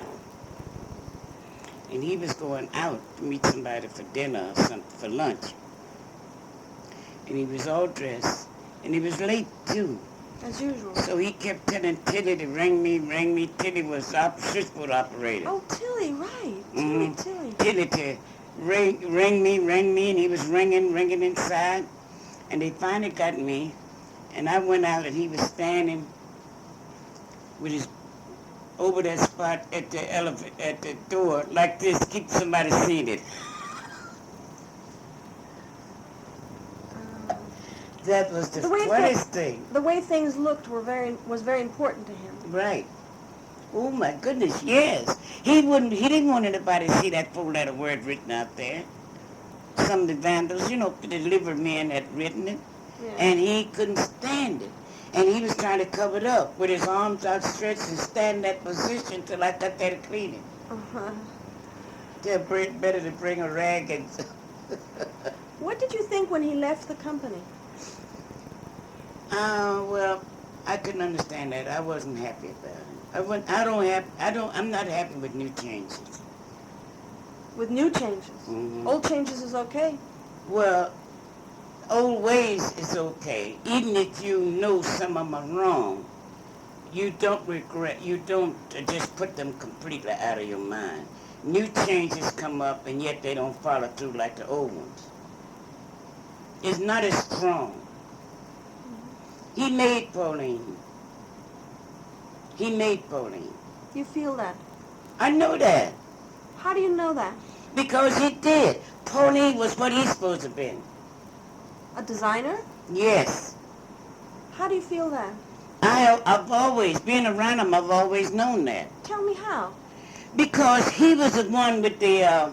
And he was going out to meet somebody for dinner or something, for lunch. And he was all dressed. And he was late, too. As usual. So he kept telling Tilly to ring me. Tilly was switchboard operator. Oh, Tilly, right. Mhm. Tilly. Tilly to ring me, and he was ringing inside. And they finally got me. And I went out, and he was standing with his over that spot at the door like this, keep somebody seeing it. Um, That was the The way funniest thing. the way things looked was very important to him. Right. Oh my goodness, yes. He didn't want anybody to see that four-letter word written out there. Some of the vandals, the delivery men had written it, Yeah. and he couldn't stand it. And he was trying to cover it up with his arms outstretched and stand in that position till I got there to clean it. Uh-huh. They're better to bring a rag and... What did you think when he left the company? Well, I couldn't understand that. I wasn't happy about it. I'm not happy with new changes. With new changes. Mhm. Old changes is okay. Well, old ways is okay. Even if you know some of them are wrong, you don't just put them completely out of your mind. New changes come up and yet they don't follow through like the old ones. It's not as strong. He made Pauline. You feel that. I know that. How do you know that? Because he did. Pauline was what he's supposed to have been. A designer? Yes. How do you feel that? I've always, being around him, I've always known that. Tell me how. Because he was the one with the,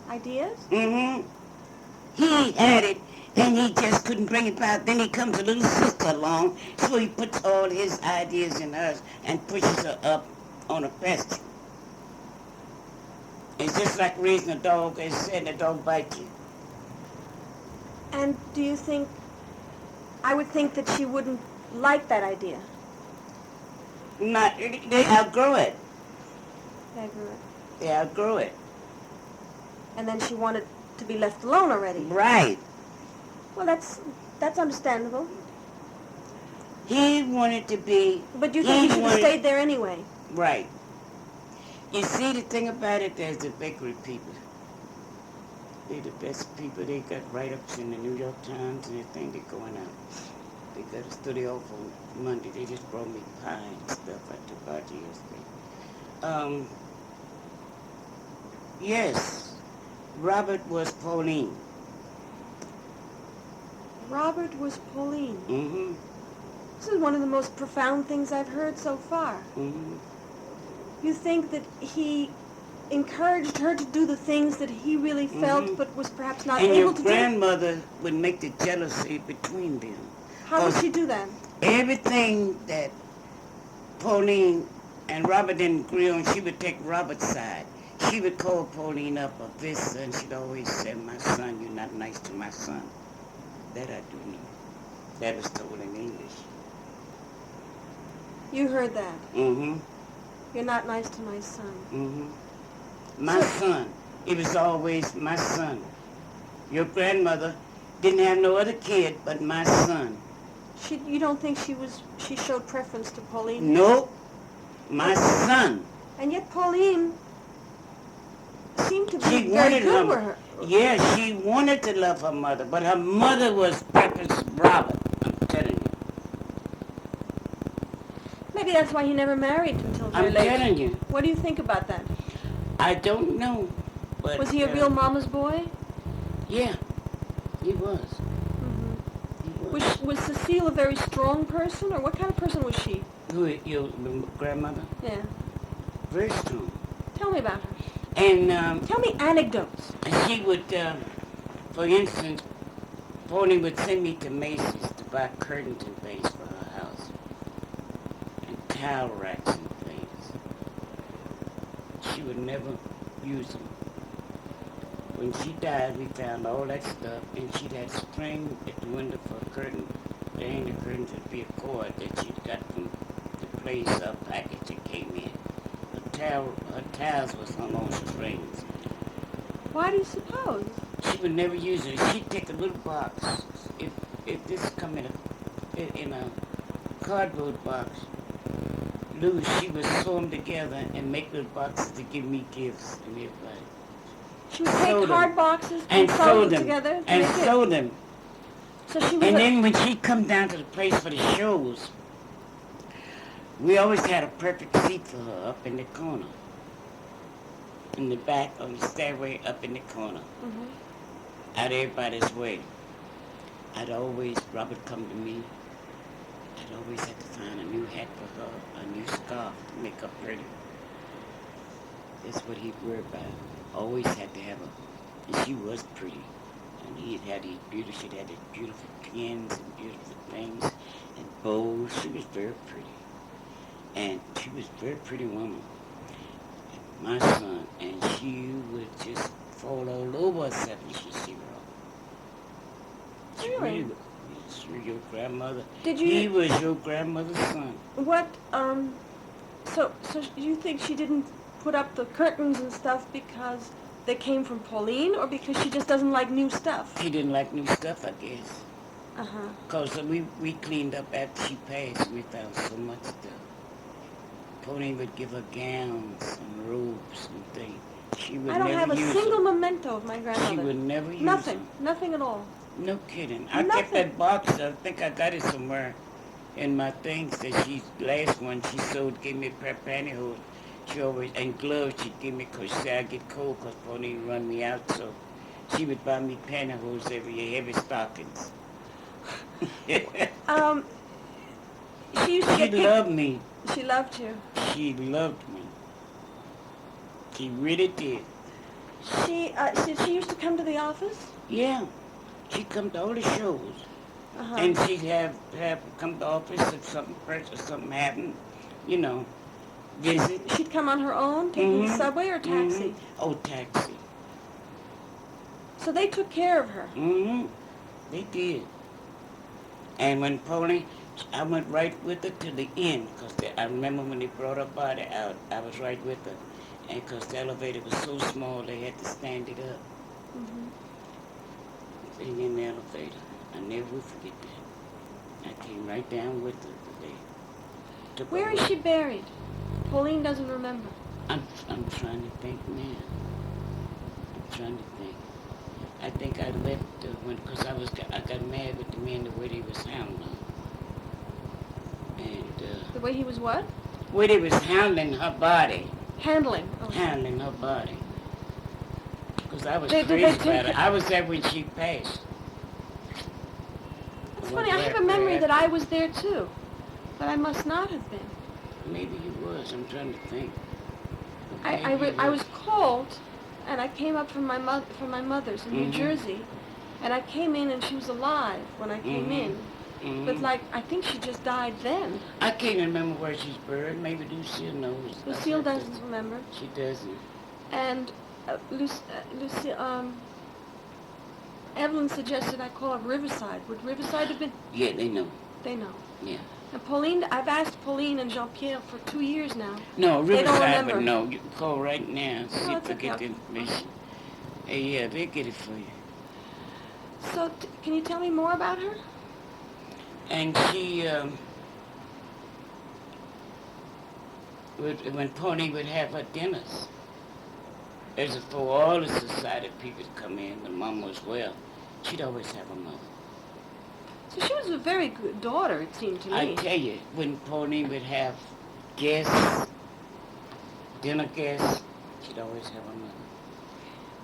Ideas? He had it, and he just couldn't bring it back. Then he comes a little sister along, so he puts all his ideas in hers and pushes her up on a pedestal. It's just like raising a dog and letting a dog bite you. And do you think, I would think that she wouldn't like that idea. They outgrow it. I agree. They outgrow it. And then she wanted to be left alone already. Right. Well, that's understandable. He wanted to be... But you think he should have stayed there anyway? Right. You see, the thing about it, there's the bakery people. They're the best people. They got write-ups in the New York Times and everything. They're going out. They got a studio off on Monday. They just brought me pie and stuff I took out yesterday. Yes, Robert was Pauline. Robert was Pauline. Mm-hmm. This is one of the most profound things I've heard so far. Mm-hmm. You think that he encouraged her to do the things that he really felt but was perhaps not and able your to grandmother would make the jealousy between them. How would she do that? Everything that Pauline and Robert didn't agree on, she would take Robert's side. She would call Pauline up a visitor, and she'd always say, "My son, you're not nice to my son." That I do know. That was told in English. You heard that. Mm-hmm. You're not nice to my son. Mm-hmm. My son. It was always my son. Your grandmother didn't have no other kid but my son. You don't think she showed preference to Pauline? Nope. My son. And yet Pauline seemed to be She very wanted good with her. her. Yeah, she wanted to love her mother, but her mother was Pepper's Robert. I'm telling you. Maybe that's why he never married until very I'm late. telling you. What do you think about that? I don't know. But, Was he a real mama's boy? Yeah, he was. Mm-hmm. He was. Was Cecile a very strong person, or what kind of person was she? Who, your grandmother? Yeah. Very strong. Tell me about her. And Tell me anecdotes. she would, for instance, Pauline would send me to Macy's to buy curtains and things for her house. And towel racks and things. She would never use them. When she died, we found all that stuff, and she'd had string at the window for a curtain. To hang the curtains would be a cord that she'd got from the place, a package that came in. Her towels was hung on strings. Why do you suppose? She would never use it. She'd take a little box. If this come in a cardboard box, loose, she would sew them together and make little boxes to give me gifts and everybody. She would take hard boxes and sew sew them them together to and make it. sew them. So she was And then when she come down to the place for the shows, we always had a perfect seat for her up in the corner. In the back on the stairway up in the corner. Out of everybody's way. Robert come to me, I'd always have to find a new hat for her, a new scarf to make her pretty. That's what he'd worry about. Always had to have her. And she was pretty. And she'd had these beautiful pins and beautiful things and bows. She was very pretty. And she was a very pretty woman. And my son, and she would just fall all over herself when she see her. Really? She was your grandmother. He was your grandmother's son. What, so you think she didn't put up the curtains and stuff because they came from Pauline, or because she just doesn't like new stuff? She didn't like new stuff, I guess. Uh-huh. Because we cleaned up after she passed, we found so much stuff. Pauline would give her gowns and robes and things. She would I don't never have a use single them. memento of my grandmother. She would never use Nothing. them. Nothing at all. No kidding. I kept Nothing. that box. I think I got it somewhere in my things that last one she sewed, gave me a pair of pantyhose. She always, and gloves she'd give me because she said I'd get cold because Pauline run me out. So she would buy me pantyhose every year, heavy stockings. She used to She get loved me. She loved you. She loved me. She really did. She used to come to the office? Yeah. She'd come to all the shows. Uh-huh. And she'd have come to the office if something happened, visit. She'd come on her own, taking the subway or taxi? Oh, taxi. So they took care of her? They did. And when Pauline, I went right with her to the end, because I remember when they brought her body out, I was right with her. And because the elevator was so small, they had to stand it up. Being in the elevator. I never will forget that. I came right down with her today. Where is she buried? Pauline doesn't remember. I'm trying to think now. I'm trying to think. I think I left because I got mad with the man the way they was hounding her. And the way he was what? Way they was hounding her body. Handling. Oh. Handling her body. Because I was Did crazy they about it. I was there when she passed. That's funny. I have a memory that I was there too, but I must not have been. Maybe you was. I'm trying to think. I was called, and I came up from my mother's in New Jersey, and I came in and she was alive when I came in. But I think she just died then. I can't remember where she's buried. Maybe Lucille knows. Lucille doesn't remember. She doesn't. And Evelyn suggested I call it Riverside. Would Riverside have been? Yeah, they know. They know. Yeah. And Pauline, I've asked Pauline and Jean-Pierre for 2 years now. No, Riverside would would know. You can call right now and see if they get the okay. information. Hey, yeah, they'll get it for you. So, can you tell me more about her? And she, when Pauline would have her dinners, as for all the society people to come in, the mom was well, she'd always have her mother. So she was a very good daughter, it seemed to me. I tell you, when Pauline would have guests, dinner guests, she'd always have her mother.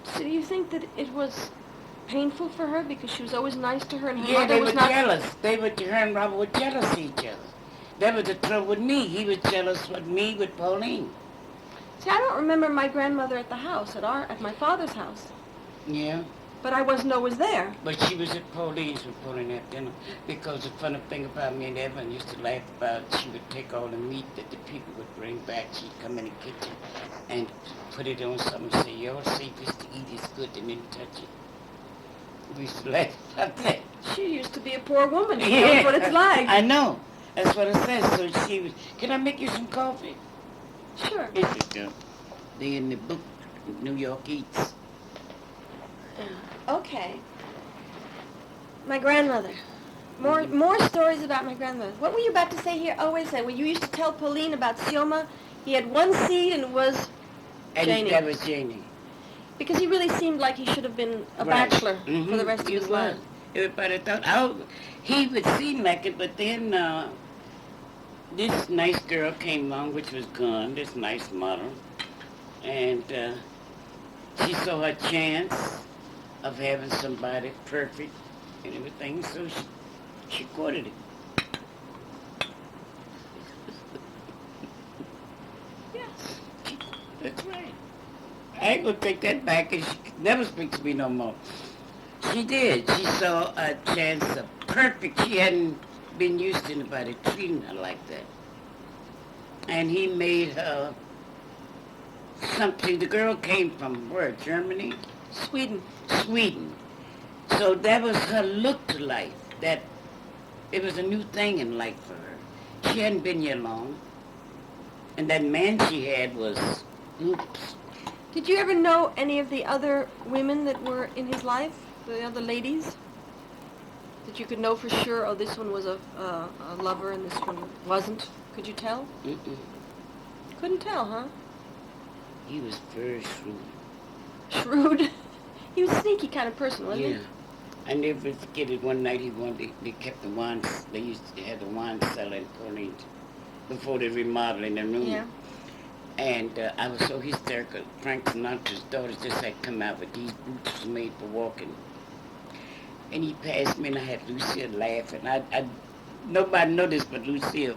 So do you think that it was painful for her because she was always nice to her and her Yeah, mother they was were not? jealous. Her and Robert were jealous of each other. That was the trouble with me. He was jealous with me, with Pauline. See, I don't remember my grandmother at the house, at my father's house. Yeah. But I wasn't always there. But she was at Pauline's with Pauline at dinner. Because the funny thing about me and Evan used to laugh about, she would take all the meat that the people would bring back. She'd come in the kitchen and put it on something and say, y'all see this to eat is good, and then touch it. We used to laugh about that. She used to be a poor woman. She knows what it's like. I know. That's what it says. So she was, can I make you some coffee? Sure. Here you go. They in the book, New York Eats. Okay. My grandmother. More stories about my grandmother. What were you about to say here? Oh, wait a second. Well, you used to tell Pauline about Sioma. He had one seed and it was Janie. That was Janie. Because he really seemed like he should have been a bachelor for the rest of his life. Everybody thought, he would seem like it, but then this nice girl came along, which was gone, this nice model, and she saw her chance of having somebody perfect and everything, so she courted him. Yes. That's right. I ain't gonna take that back, and she never speaks to me no more. She did. She saw a chance of perfect. She hadn't been used to anybody treating her like that. And he made her something. The girl came from where? Germany? Sweden. Sweden. So that was her look to life. That it was a new thing in life for her. She hadn't been here long. And that man she had was, oops. Did you ever know any of the other women that were in his life? The other ladies? That you could know for sure, oh, this one was a lover and this one wasn't? Could you tell? Mm-mm. Couldn't tell, huh? He was very shrewd. Shrewd? He was a sneaky kind of person, wasn't Yeah. I never forget it. One night they kept the wine, they used to have the wine cellar in Pauline before they remodeling the room. Yeah. And I was so hysterical. Frank Sinatra's daughter just had come out with these boots made for walking. And he passed me and I had Lucille laughing. Nobody noticed but Lucille.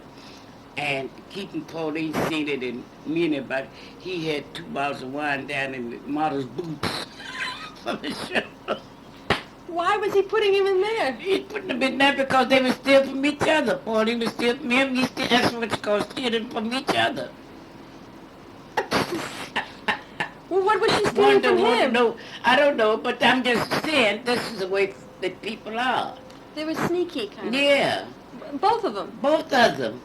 And keeping Pauline seated and me and everybody, he had 2 bottles of wine down in the model's boots for the show. Why was he putting him in there? He put them in there because they were stealing from each other. Pauline was stealing from him. That's what it's called, stealing from each other. Well, what was she stealing from him? No, I don't know, but I'm just saying this is the way that people are. They were sneaky, kind of. Yeah. Both of them. Both of them.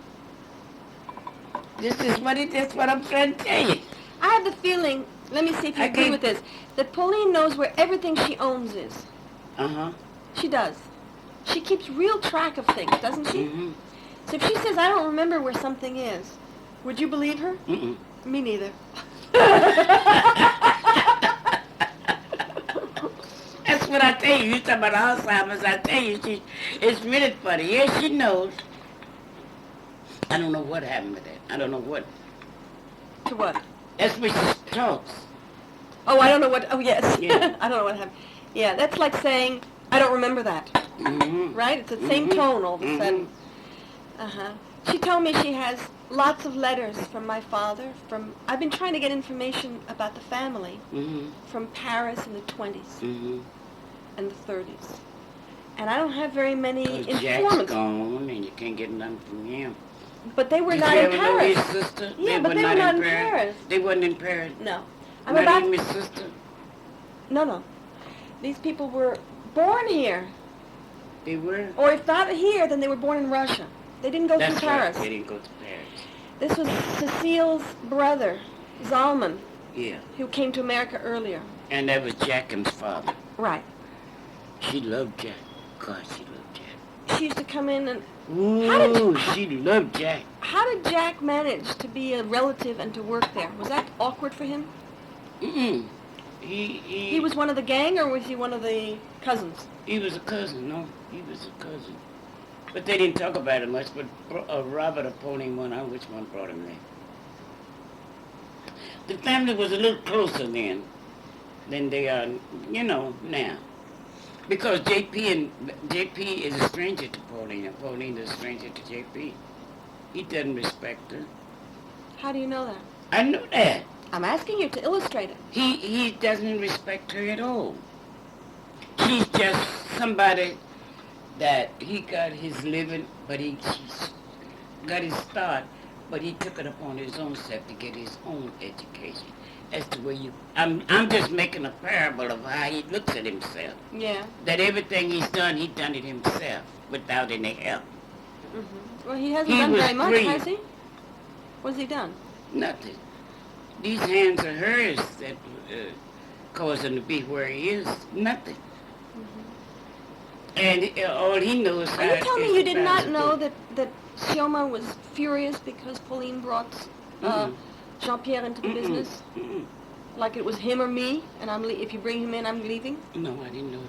This is what I'm trying to tell you. I have the feeling, let me see if you agree with this, that Pauline knows where everything she owns is. Uh-huh. She does. She keeps real track of things, doesn't she? Mm-hmm. So if she says, I don't remember where something is, would you believe her? Mm-mm. Me neither. That's what I tell you. You talk about Alzheimer's, I tell you, it's really funny. Yeah, she knows. I don't know what happened to that. I don't know what. To what? That's where she talks. Oh, I don't know what, oh yes. Yeah. I don't know what happened. Yeah, that's like saying, I don't remember that. Mm-hmm. Right? It's the same tone all of a sudden. Uh-huh. She told me she has lots of letters from my father. I've been trying to get information about the family from Paris in the 20s and the 30s. And I don't have very many informants. Jack's gone, and you can't get nothing from him. But they were Did not you in ever know Paris. his sister? Yeah, but they were not in Paris. They wasn't in Paris. No. Not even his sister. No. These people were born here. They were? Or if not here, then they were born in Russia. They didn't go through Paris. Right. They didn't go to Paris. This was Cecile's brother, Zalman, Yeah. who came to America earlier. And that was Jackham's father. Right. She loved Jack. God, she loved Jack. She used to come in and... Ooh, she loved Jack. How did Jack manage to be a relative and to work there? Was that awkward for him? Mm-mm. He was one of the gang, or was he one of the cousins? He was a cousin, no. He was a cousin. But they didn't talk about it much, but Robert or Pauline went on which one brought him there. The family was a little closer then than they are, now. Because JP is a stranger to Pauline, and Pauline is a stranger to JP. He doesn't respect her. How do you know that? I know that. I'm asking you to illustrate it. He doesn't respect her at all. She's just somebody that he got his living, but he got his start, but he took it upon his own self to get his own education. That's the way you. I'm just making a parable of how he looks at himself. Yeah. That everything he done it himself without any help. Well, he hasn't He done was very much, free. has he? What's he done? Nothing. These hands are hers that caused him to be where he is. Nothing. And all he knows. Are you telling me you did not know that? that Sioma was furious because Pauline brought Jean-Pierre into the business? Mm-mm. Like it was him or me, and if you bring him in, I'm leaving? No, I didn't know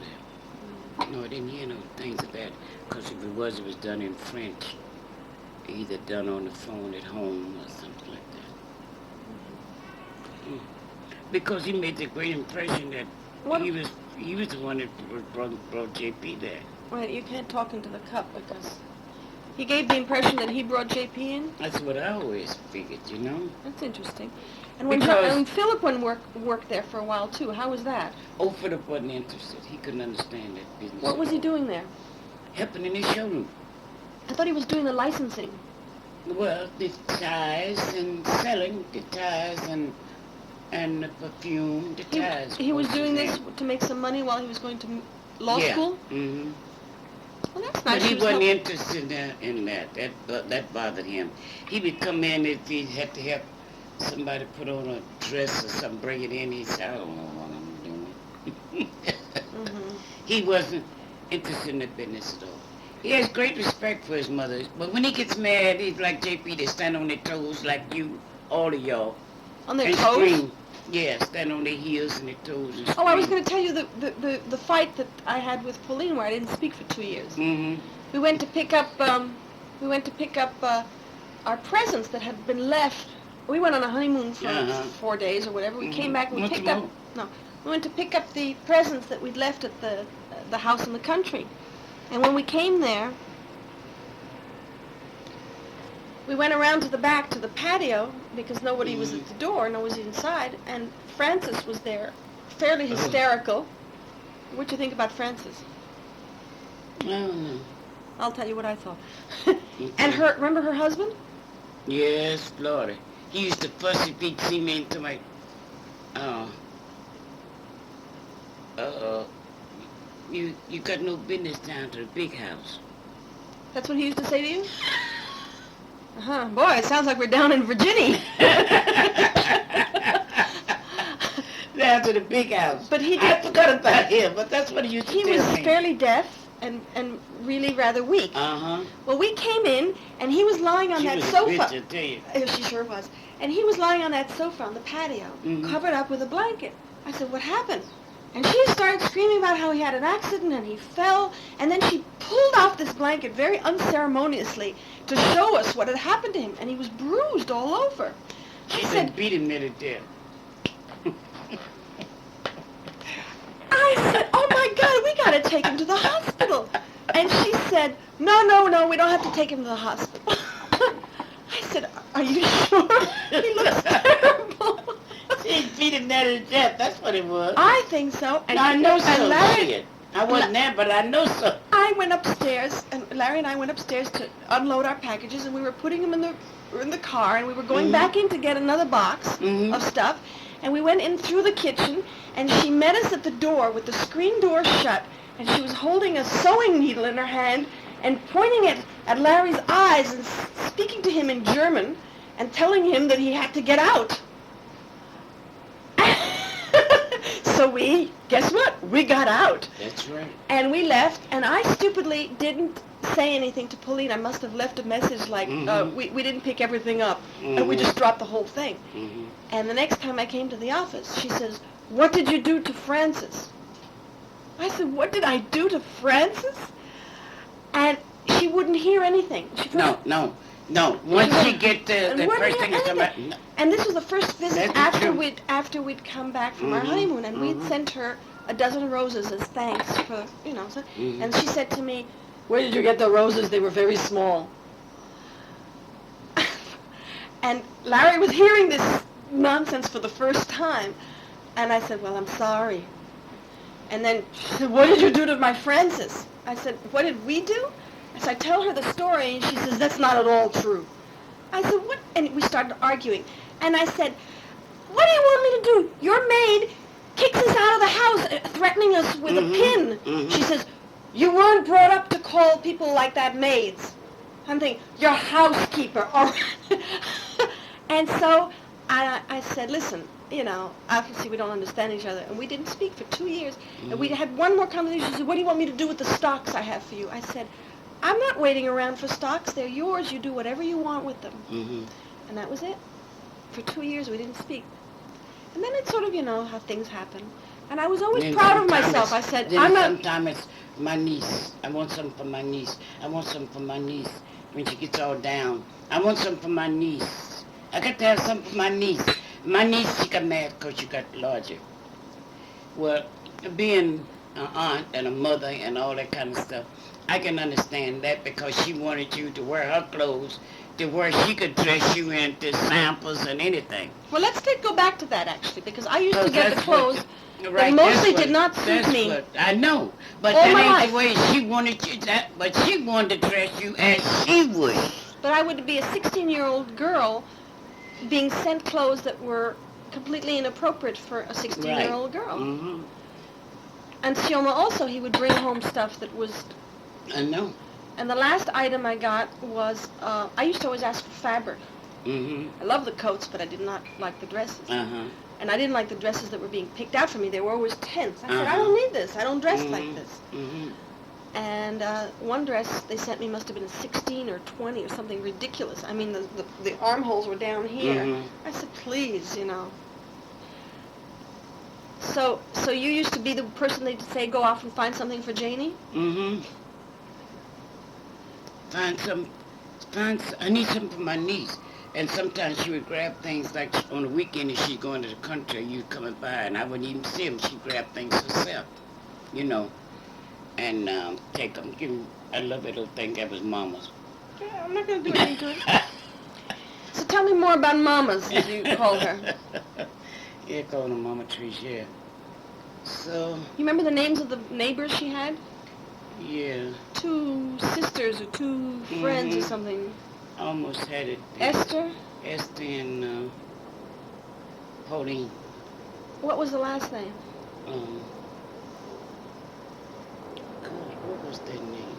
that. No, I didn't hear no things of that. Because if it was done in French. Either done on the phone at home or something like that. Because he made the great impression that he was the one that brought JP there. Wait, you can't talk into the cup because he gave the impression that he brought JP in? That's what I always figured, you know. That's interesting. And when Philip worked there for a while too, how was that? Oh, Philip wasn't interested. He couldn't understand that business. What was he doing there? Helping in his showroom. I thought he was doing the licensing. Well, the ties and selling the ties and the perfume, the ties. He was doing this to make some money while he was going to law school? Mm-hmm. Well, that's nice. But he wasn't interested in that. That bothered him. He would come in if he had to help somebody put on a dress or something, bring it in. He said, I don't know what I'm doing. He wasn't interested in the business at all. He has great respect for his mother, but when he gets mad, he's like JP. They stand on their toes like you, all of y'all. On their and toes? Scream. Yeah, stand on their heels and their toes and scream. Oh, I was going to tell you the fight that I had with Pauline where I didn't speak for 2 years. Mm-hmm. We went to pick up our presents that had been left. We went on a honeymoon for 4 days or whatever. We came back and we picked up. No, we went to pick up the presents that we'd left at the house in the country. And when we came there, we went around to the back to the patio because nobody was at the door, no one was inside, and Frances was there, fairly hysterical. What'd you think about Frances? I don't know. I'll tell you what I thought. And remember her husband? Yes, Lordy. He used to fuss if he'd see me into my, you got no business down to the big house. That's what he used to say to you? Boy, it sounds like we're down in Virginia. Down to the big house. But he did. I forgot about him, but that's what he used to tell me. He was fairly deaf and really rather weak. Uh-huh. Well, we came in, and he was lying on that sofa. She was a bitch, I tell you. She sure was. And he was lying on that sofa on the patio, covered up with a blanket. I said, what happened? And she started screaming about how he had an accident and he fell. And then she pulled off this blanket very unceremoniously to show us what had happened to him. And he was bruised all over. She said, beat him to death. I said, oh my God, we got to take him to the hospital. And she said, no, we don't have to take him to the hospital. I said, are you sure? He looks terrible. She beat him to death, that's what it was. I think so. And I know so. Larry, I wasn't there, but I know so. I went upstairs, and Larry and I went upstairs to unload our packages, and we were putting them in the car, and we were going back in to get another box of stuff. And we went in through the kitchen, and she met us at the door with the screen door shut, and she was holding a sewing needle in her hand and pointing it at Larry's eyes and speaking to him in German and telling him that he had to get out. So guess what? We got out. That's right. And we left, and I stupidly didn't say anything to Pauline. I must have left a message like, we didn't pick everything up, and we just dropped the whole thing. And the next time I came to the office, she says, what did you do to Frances? I said, what did I do to Frances? And she wouldn't hear anything. No. Once you get the first thing is come out. No. And this was the first visit after we'd come back from our honeymoon, and we'd sent her a dozen roses as thanks for, and she said to me, where did you get the roses? They were very small. And Larry was hearing this nonsense for the first time, and I said, well, I'm sorry. And then she said, what did you do to my Frances? I said, what did we do? I said, I tell her the story, and she says, that's not at all true. I said, what? And we started arguing. And I said, what do you want me to do? Your maid kicks us out of the house, threatening us with a pin. She says, you weren't brought up to call people like that maids. I'm thinking, your housekeeper. And so I said, listen, you know, obviously we don't understand each other. And we didn't speak for 2 years. And we had one more conversation. She said, what do you want me to do with the stocks I have for you? I said, I'm not waiting around for stocks. They're yours. You do whatever you want with them. And that was it. For 2 years we didn't speak. And then it's sort of, you know, how things happen. And I was always proud of myself. I said, I'm not... Sometimes it's my niece. I want something for my niece. I want something for my niece. When she gets all down, I want something for my niece. I got to have something for my niece. My niece, she got mad because she got larger. Well, being an aunt and a mother and all that kind of stuff, I can understand that because she wanted you to wear her clothes to where she could dress you into samples and anything. Well, let's go back to that, actually, because I used to get the clothes Right, that mostly did not suit me. What, I know, but all that my ain't life. the way she wanted you. But she wanted to dress you as she would. But I would be a 16-year-old girl being sent clothes that were completely inappropriate for a 16-year-old girl. And Sioma also, he would bring home stuff that was... I know. And the last item I got was, I used to always ask for fabric. I love the coats, but I did not like the dresses. And I didn't like the dresses that were being picked out for me. They were always tense. I said, I don't need this. I don't dress like this. And one dress they sent me must have been a 16 or 20 or something ridiculous. I mean, the armholes were down here. I said, please, you know. So you used to be the person they'd say, go off and find something for Janie? I need something for my niece. And sometimes she would grab things like on the weekend if she'd go into the country, you'd coming by and I wouldn't even see them. She'd grab things herself, you know, and take them. Give them. I love that little thing that was Mama's. Yeah, I'm not going to do anything to it. So tell me more about Mama's, as you call her. Yeah, call her Mama Trigères. So... You remember the names of the neighbors she had? Yeah. 2 sisters or 2 friends or something. I almost had it. Esther? Esther and Pauline. What was the last name? God, what was their name?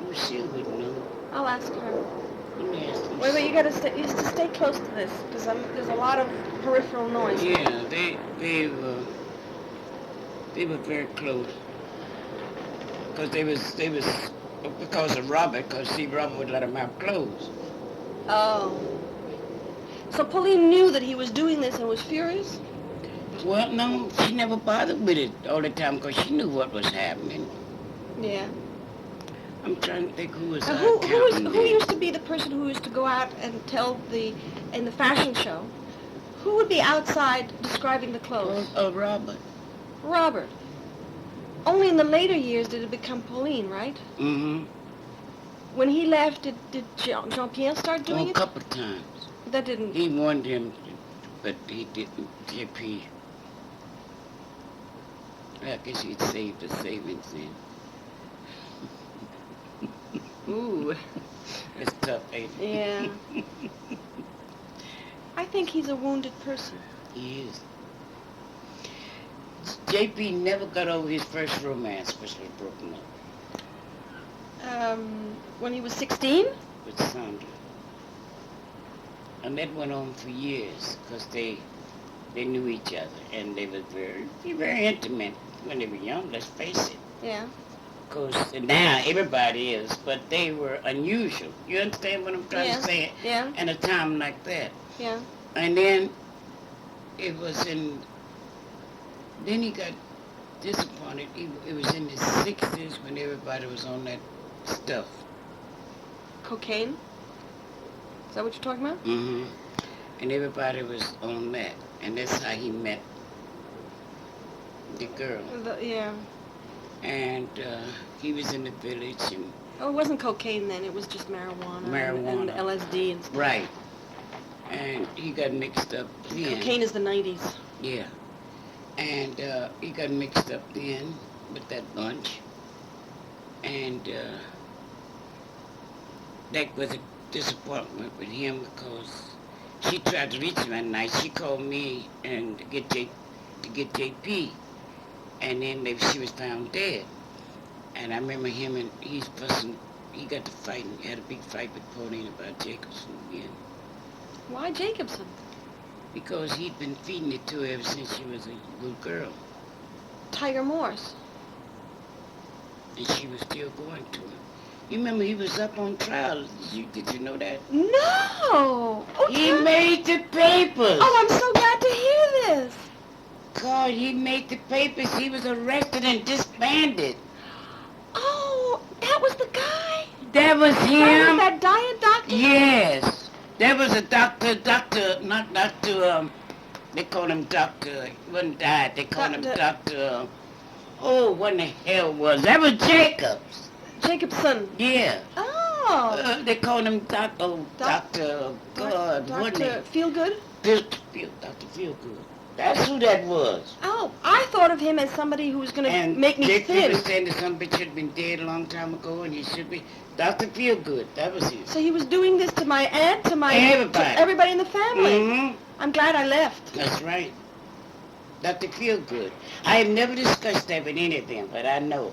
Lucille would know. I'll ask her. Let me ask Lucille. Wait, you gotta stay close to this, because there's a lot of peripheral noise. Yeah, they were very close. Because they was because of Robert, because see, Robert would let him have clothes. Oh. So Pauline knew that he was doing this and was furious? Well, no, she never bothered with it all the time because she knew what was happening. Yeah. I'm trying to think who was who used to be the person who used to go out and tell in the fashion show? Who would be outside describing the clothes? Robert. Robert. Only in the later years did it become Pauline, right? When he left, did Jean-Pierre start doing it? A couple of times. That didn't... He wanted him, but he didn't. JP. I guess he'd saved the savings then. Ooh. It's tough, ain't it? Yeah. I think he's a wounded person. He is. JP never got over his first romance, which was broken up. When he was 16? With Sandra. And that went on for years, because they knew each other, and they were very intimate when they were young, let's face it. Yeah. Because now everybody is, but they were unusual. You understand what I'm trying to say? Yeah. In a time like that. Yeah. And then it was then he got disappointed. It was in the 60s when everybody was on that stuff. Cocaine? Is that what you're talking about? And everybody was on that. And that's how he met the girl. Yeah. And he was in the village and... Oh, it wasn't cocaine then. It was just marijuana. And LSD and stuff. Right. And he got mixed up then. Cocaine is the 90s. Yeah. And he got mixed up then with that bunch. And that was a disappointment with him because she tried to reach him at night. She called me and to get JP, and then she was found dead. And I remember him and he's fussing. He got to fighting. He had a big fight with Pauline about Jacobson again Why Jacobson? because he'd been feeding it to her ever since she was a little girl, Tiger Morse. and she was still going to him. You remember he was up on trial. Did you know that? No! He Okay. made the papers. Oh, I'm so glad to hear this. God, he made the papers. He was arrested and disbanded. Oh, that was the guy? That was That was him. that diet doctor? Yes. There was a not doctor, they called him doctor, he wasn't died, they called him doctor, what the hell was, that was Jacobs. Jacobson. Yeah. Oh. They called him doctor, God, wasn't Dr. it? Feelgood? Dr. Feelgood. That's who that was. Oh, I thought of him as somebody who was going to And make me Jake thin. was saying that some bitch had been dead a long time ago, and he should be Dr. Feelgood. That was him. So he was doing this to my aunt, to Everybody. to everybody in the family. Mm-hmm. I'm glad I left. That's right. Dr. Feelgood. I have never discussed that with any of them, but I know.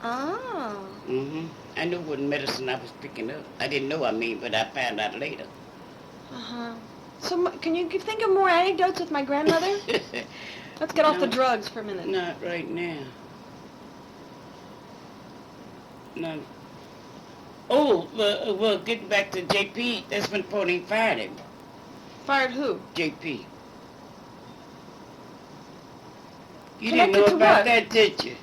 Ah. Mm-hmm. I knew what medicine I was picking up. I didn't know, but I found out later. Uh-huh. So can you think of more anecdotes with my grandmother? Let's get off the drugs for a minute. Not right now. No. Oh, well, getting back to JP, that's when Pauline fired him. Fired who? JP. You Connected didn't know to about what? that, did you?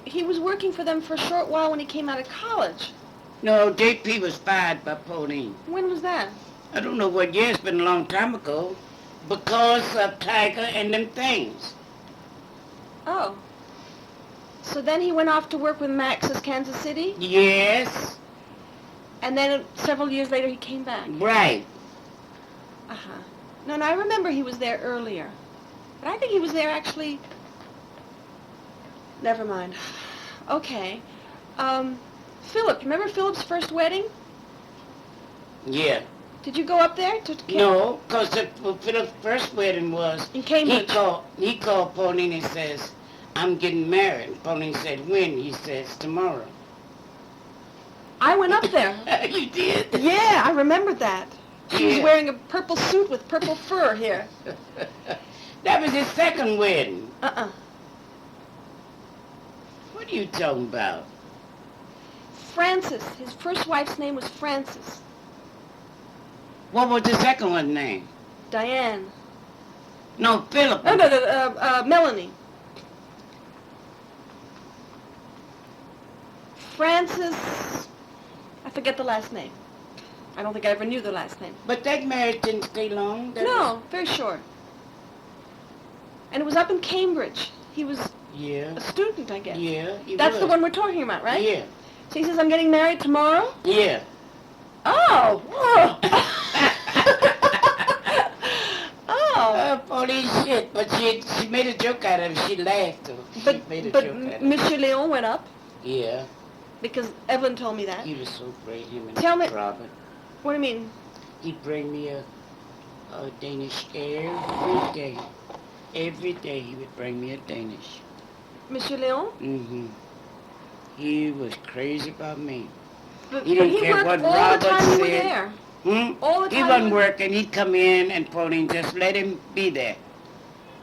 He was working for them for a short while when he came out of college. No, JP was fired by Pauline. When was that? I don't know what year, it's been a long time ago. Because of Tiger and them things. Oh. So then he went off to work with Max's Kansas City? Yes. And then several years later he came back? Right. Uh-huh. No, I remember he was there earlier. But I think he was there actually... Never mind. Okay. Philip, remember Philip's first wedding? Yeah. Did you go up there to No, because Philip's first wedding was... in Cambridge? He called Pauline and says, I'm getting married. Pauline said, when? He says, tomorrow. I went up there. You did? Yeah, I remembered that. She was Yeah. wearing a purple suit with purple fur here. That was his second wedding. Uh-uh. What are you talking about? Francis. His first wife's name was Francis. What was the second one's name? Diane. No, Philip. No, Melanie. Francis... I forget the last name. I don't think I ever knew the last name. But that marriage didn't stay long. No, very short. And it was up in Cambridge. He was Yeah. a student, I guess. Yeah. That's the one we're talking about, right? Yeah. So he says, I'm getting married tomorrow? Yeah. Oh! Oh! Holy shit. But she made a joke out of it. She laughed. She made a But joke out of it. Monsieur Léon went up, Yeah. because Evelyn told me that. He was so great, him and Tell me- Robert. What do you mean? He'd bring me a Danish every day. Every day he would bring me a Danish. Monsieur Léon? Mm-hmm. He was crazy about me. But He didn't care worked what all Robert the time you were said. there. Hmm? All the He time wasn't you were- working. He'd come in and Pauline just let him be there.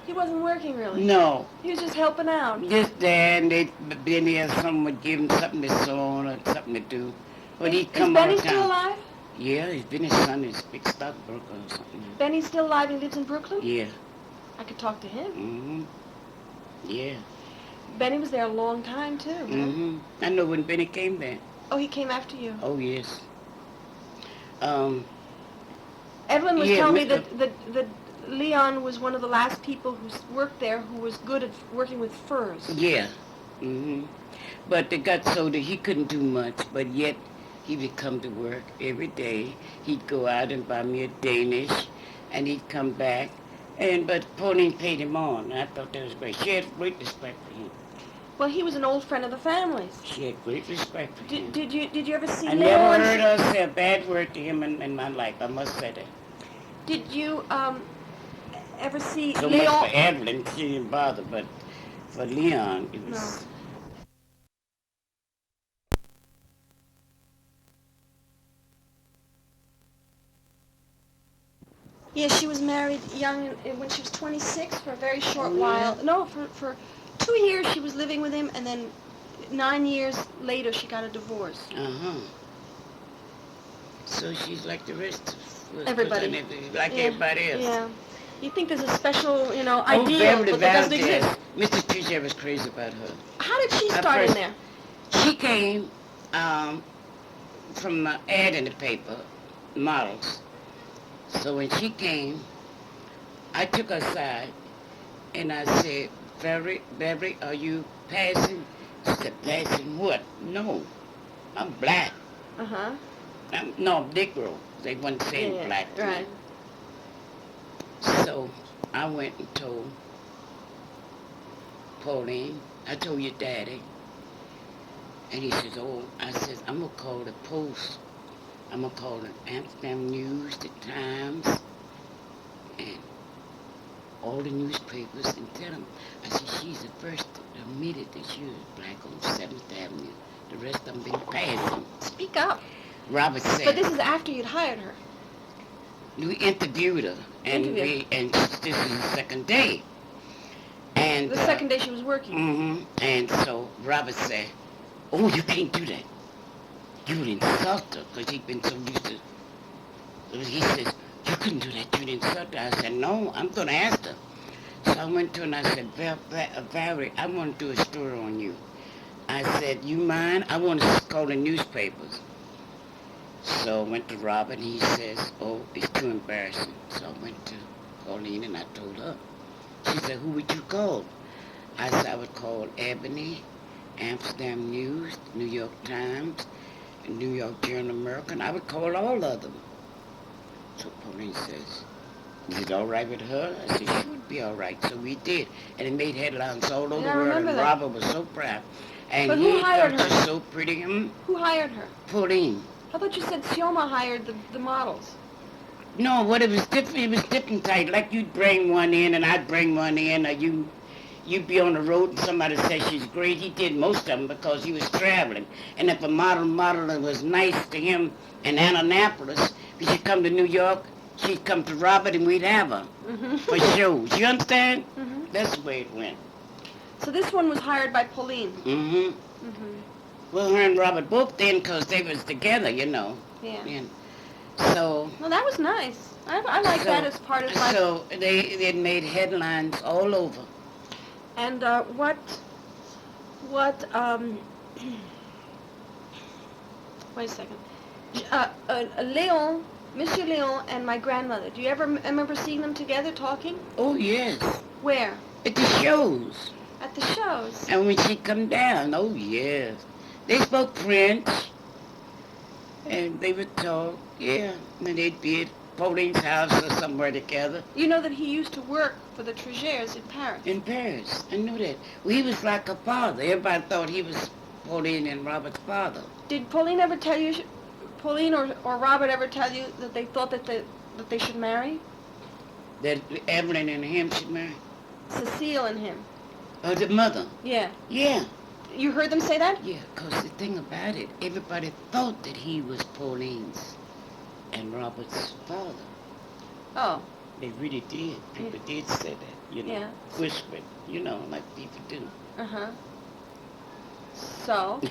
He wasn't working, really. No. He was just helping out. Just there, and they'd been there, someone would give him something to sew on or something to do. But he'd Is come all Benny the still time. alive? Yeah, he's been his son, his big stockbroker or something. Benny's still alive and lives in Brooklyn? Yeah. I could talk to him. Mm-hmm. Yeah. Benny was there a long time, too. Huh? Mm-hmm. I know when Benny came there. Oh, he came after you. Oh, yes. Evelyn was yeah, telling me but, that Leon was one of the last people who worked there who was good at working with furs. Yeah. Mm-hmm. But they got so that he couldn't do much, but yet he would come to work every day. He'd go out and buy me a Danish, and he'd come back But Pauline paid him on. I thought that was great. She had great respect for him. Well, he was an old friend of the family's. She had great respect for him. Did you ever see I Leo? never heard her say a bad word to him in my life. I must say that. Did you ever see So Leo? much for Evelyn, she didn't bother, but for Leon, it was. No. Yeah, she was married young when she was 26 for a very short Oh, yeah? while. No, for 2 years she was living with him, and then 9 years later she got a divorce. Uh-huh. So she's like the rest of us. Everybody. Like everybody else. Yeah. You think there's a special, Oh, ideal, Beverly but that doesn't Valdez. exist. Mr. Trigères was crazy about her. How did she At start in first- there? She came from an ad in the paper, models. So when she came, I took her aside and I said, Beverly, are you passing? She said, passing what? No, I'm black. Uh-huh. I'm Negro. They weren't saying Yeah, black to right. me. So I went and told Pauline, I told your daddy. And he says, oh, I says, I'm going to call the Post. I'm going to call the Amsterdam News, the Times, and all the newspapers and tell them. I said, she's the first that admitted that she was black on 7th Avenue. The rest of them been passing. Speak up. Robert said. But this is after you'd hired her. We interviewed her, and this is the second day. And The second day she was working. Mm-hmm. And so Robert said, oh, you can't do that. You would insult her, because he'd been so used to. He says, you couldn't do that. You'd insult her. I said, no, I'm going to ask her. So I went to her and I said, Valerie, I want to do a story on you. I said, you mind? I want to call the newspapers. So I went to Robert and he says, oh, it's too embarrassing. So I went to Pauline and I told her. She said, who would you call? I said, I would call Ebony, Amsterdam News, New York Times, New York Journal American. I would call all of them. So Pauline says, is it all right with her? I said, she would be all right. So we did. And it made headlines all over the world. remember And that. Robert was so proud. And But who he hired thought her? she so pretty. Who hired her? Pauline. I thought you said Sioma hired the models. No, what it was different type. Like you'd bring one in and I'd bring one in, or you'd be on the road and somebody said she's great. He did most of them because he was traveling. And if a model was nice to him in Annapolis, when she'd come to New York, she'd come to Robert and we'd have her for shows. You understand? Mm-hmm. That's the way it went. So this one was hired by Pauline. Mm-hmm. Mm-hmm. Well, her and Robert both then because they was together, Yeah. And so... Well, that was nice. I like So- that as part of life. So they made headlines all over. And what wait a second. Leon, Monsieur Leon and my grandmother, do you ever remember seeing them together talking? Oh, yes. Where? At the shows. At the shows. And when she come down, oh, yes. They spoke French. And they would talk, yeah. And they'd be at Pauline's house or somewhere together. You know that he used to work for the Trigères in Paris. In Paris. I knew that. Well, he was like a father. Everybody thought he was Pauline and Robert's father. Did Pauline ever tell you, Pauline or Robert ever tell you that they thought that they should marry? That Evelyn and him should marry. Cecile and him. Oh, the mother. Yeah. Yeah. You heard them say that? Yeah, because the thing about it, everybody thought that he was Pauline's and Robert's father. Oh. They really did. People did say that, Yeah. whispered, like people do. Uh-huh. So?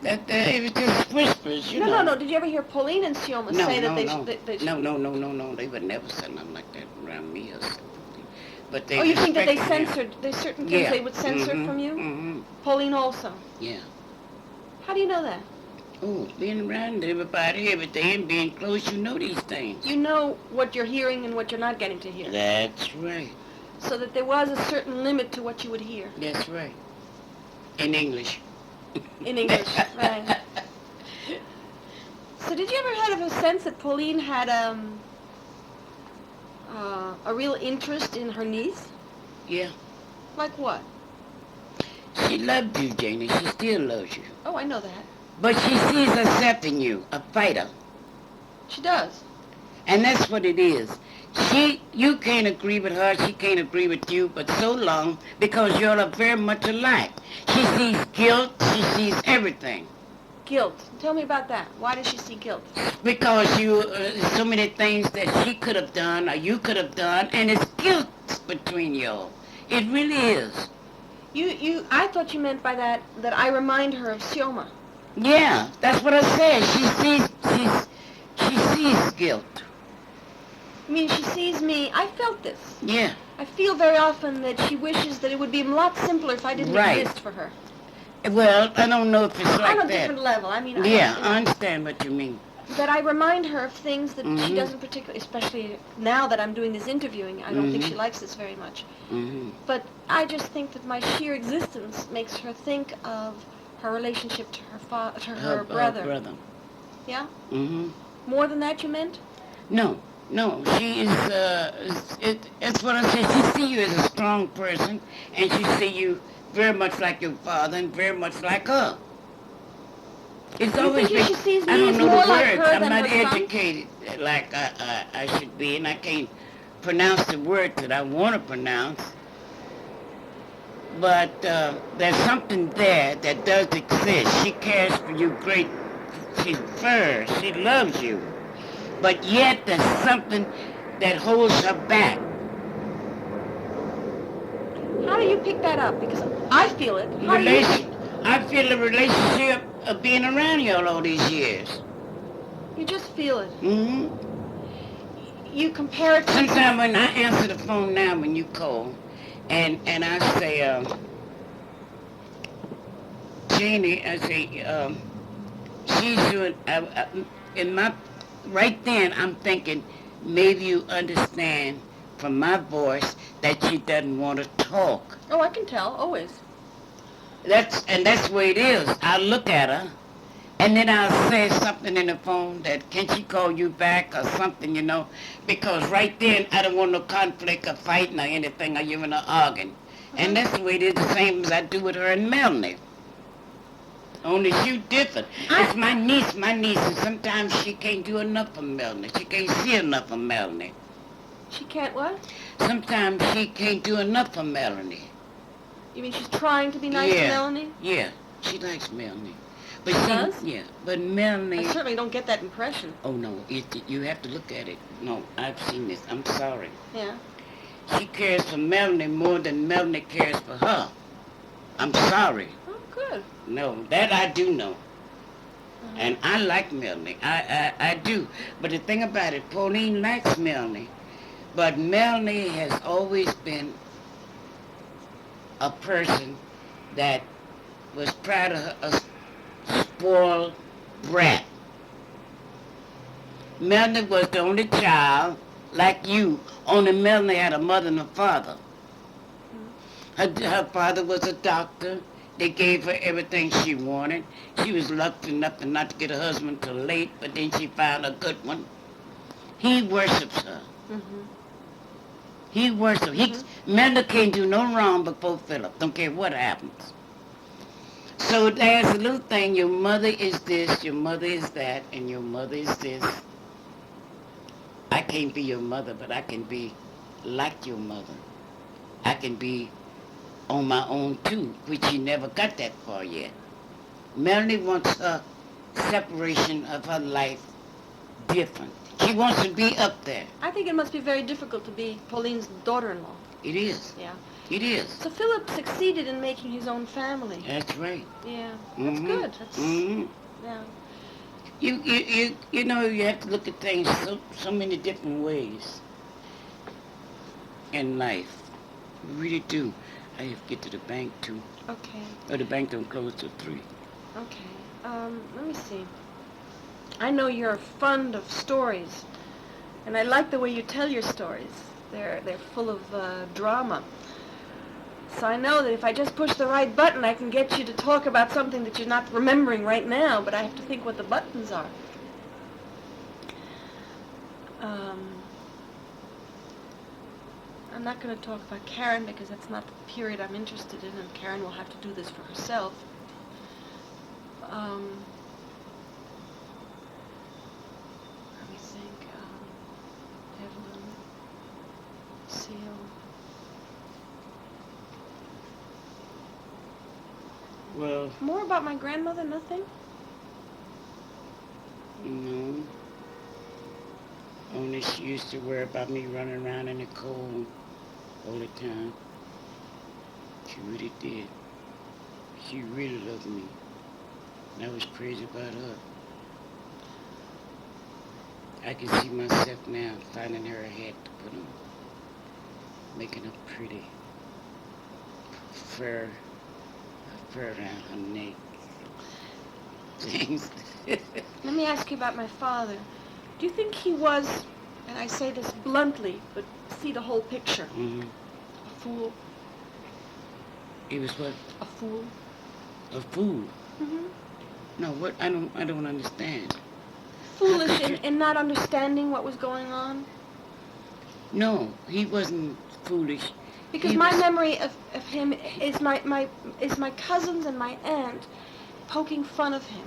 That it was just whispers, No. Did you ever hear Pauline and Sioma say that they should... No. They would never say nothing like that around me or something. But they Oh, you think that they respected him. censored, there's certain things Yeah. they would censor from you? Mm-hmm. Pauline also. Yeah. How do you know that? Oh, being around everybody every day and being close, you know these things. You know what you're hearing and what you're not getting to hear. That's right. So that there was a certain limit to what you would hear. That's right. In English. In English, right. So did you ever have a sense that Pauline had a real interest in her niece? Yeah. Like what? She loved you, Janie. She still loves you. Oh, I know that. But she sees herself in you, a fighter. She does. And that's what it is. You can't agree with her, she can't agree with you, but so long, because you're very much alike. She sees guilt, she sees everything. Guilt. Tell me about that. Why does she see guilt? Because so many things that she could have done or you could have done, and it's guilt between y'all. It really is. I thought you meant by that I remind her of Sioma. Yeah, that's what I said. She sees guilt. I mean, she sees me. I felt this. Yeah. I feel very often that she wishes that it would be a lot simpler if I didn't exist for her. Well, I don't know if it's like that. On a different level. I mean, yeah, I understand what you mean. That I remind her of things that she doesn't particularly, especially now that I'm doing this interviewing. I don't think she likes this very much. But I just think that my sheer existence makes her think of her relationship to her brother. Yeah? More than that, you meant? No, she is, it's what I said, she see you as a strong person, and she see you very much like your father and very much like her. It's always been, she sees me I don't as know more the like words, her I'm than not her son? educated like I should be, and I can't pronounce the words that I want to pronounce. But there's something there that does exist. She cares for you great, she loves you. But yet there's something that holds her back. How do you pick that up? Because I feel it. How do you pick? I feel the relationship of being around you all these years. You just feel it. Mm-hmm. You compare it to... Sometimes when I answer the phone now when you call, and I say, Jeannie, I say, she's doing, in my, right then I'm thinking, maybe you understand from my voice that she doesn't want to talk. Oh, I can tell, always. That's the way it is. I look at her, and then I'll say something in the phone that, can she call you back or something, because right then I don't want no conflict or fighting or anything or even arguing. And that's the way it is, the same as I do with her and Melanie. Only she different. It's my niece, and sometimes she can't do enough for Melanie. She can't see enough for Melanie. She can't what? Sometimes she can't do enough for Melanie. You mean she's trying to be nice to Melanie? Yeah, she likes Melanie. But she does? Yeah, but Melanie... I certainly don't get that impression. Oh, no, you have to look at it. No, I've seen this. I'm sorry. Yeah. She cares for Melanie more than Melanie cares for her. I'm sorry. Oh, good. No, that I do know. And I like Melanie. I do. But the thing about it, Pauline likes Melanie. But Melanie has always been a person that was proud of a spoiled brat. Melanie was the only child, like you, only Melanie had a mother and a father. Her father was a doctor. They gave her everything she wanted. She was lucky enough not to get a husband till late, but then she found a good one. He worships her. He worships. Melanie can't do no wrong before Philip. Don't care what happens. So there's a little thing, your mother is this, your mother is that, and your mother is this. I can't be your mother, but I can be like your mother. I can be on my own too, which she never got that far yet. Melanie wants her separation of her life different. She wants to be up there. I think it must be very difficult to be Pauline's daughter-in-law. It is. Yeah. It is. So Philip succeeded in making his own family. That's right. Yeah. That's good. That's, yeah. You know, you have to look at things so many different ways in life. You really do. I have to get to the bank too. Okay. Or the bank don't close till 3. Okay. Let me see. I know you're fond of stories, and I like the way you tell your stories. They're full of drama. So I know that if I just push the right button, I can get you to talk about something that you're not remembering right now, but I have to think what the buttons are. I'm not going to talk about Karen because that's not the period I'm interested in, and Karen will have to do this for herself. Let me think. Evelyn, Seal. Well, More about my grandmother, nothing? no. Only she used to worry about me running around in the cold all the time. She really did. She really loved me. And I was crazy about her. I can see myself now finding her a hat to put on, making her pretty. Fur around her neck. Things. Let me ask you about my father. Do you think he was, and I say this bluntly, but see the whole picture, Mm-hmm. a fool? He was what? A fool? A fool. Mm-hmm. No, what? I don't understand. Foolish in not understanding what was going on? No, he wasn't foolish. Because He my was- memory of him is my cousins and my aunt poking fun of him,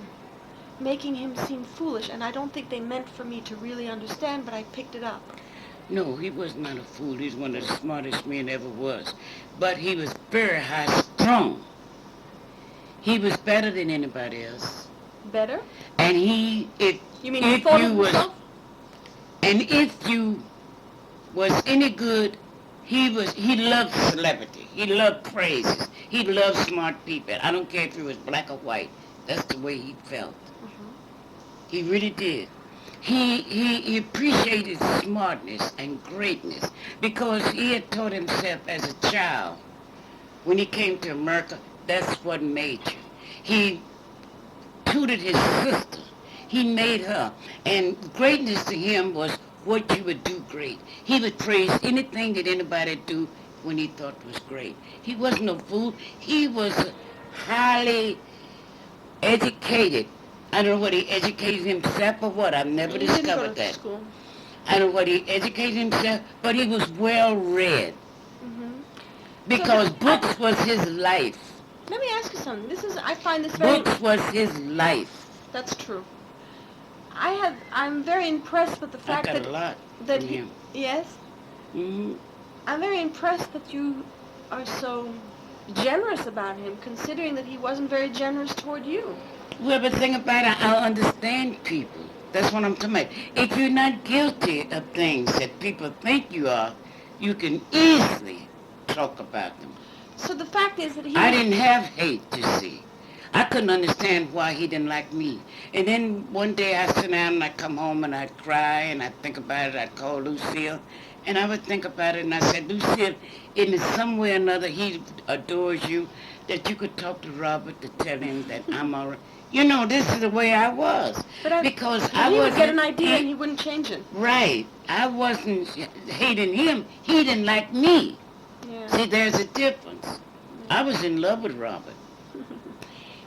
making him seem foolish, and I don't think they meant for me to really understand, but I picked it up. No, he was not a fool. He's one of the smartest men ever was. But he was very high strung. He was better than anybody else. Better? And if You mean he thought of himself? if you was any good, he loved celebrity. He loved praises. He loved smart people. I don't care if he was black or white. That's the way he felt. He really did. He appreciated smartness and greatness because he had taught himself as a child. When he came to America, that's what made you. He tutored his sister. He made her. And greatness to him was what you would do great. He would praise anything that anybody do when he thought was great. He wasn't a fool. He was highly educated. I don't know what he educated himself or what. I've never He didn't go discovered to that. school. I don't know what he educated himself, but he was well read Mm-hmm. because So books was his life. Let me ask you something. I find this very... Books was his life. That's true. I'm very impressed with the I fact got that... a lot that from he, him. Yes? Mm-hmm. I'm very impressed that you are so generous about him, considering that he wasn't very generous toward you. Well, but the thing about it, I understand people. That's what I'm talking about. If you're not guilty of things that people think you are, you can easily talk about them. So the fact is that he... I didn't have hate to see. I couldn't understand why he didn't like me. And then one day I sit down and I come home and I'd cry and I'd think about it. I'd call Lucille and I would think about it and I said, Lucille, in some way or another he adores you, that you could talk to Robert to tell him that I'm all right. You know, this is the way I was. Because I he would wasn't... get an idea and he wouldn't change it. Right. I wasn't hating him. He didn't like me. Yeah. See, there's a difference. I was in love with Robert.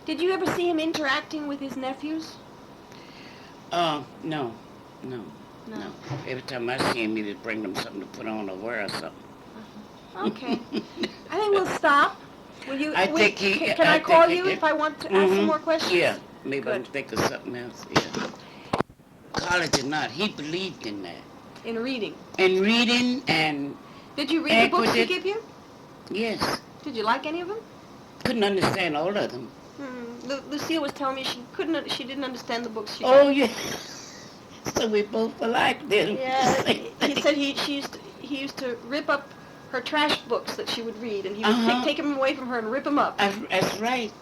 Did you ever see him interacting with his nephews? No. Every time I see him, he would bring them something to put on or wear or something. Okay. I think we'll stop. Will you? I think he... Can I call you if I want to ask some more questions? Yeah. Maybe I'll Good. think of something else. Yeah. College or not, he believed in that. In reading. In reading and... Did you read the books he Equity. gave you? Yes. Did you like any of them? Couldn't understand all of them. Lucille was telling me she didn't understand the books. Oh, yeah. So we both alike then. Yeah. He said he used to rip up her trash books that she would read, and he would take them away from her and rip them up. That's right.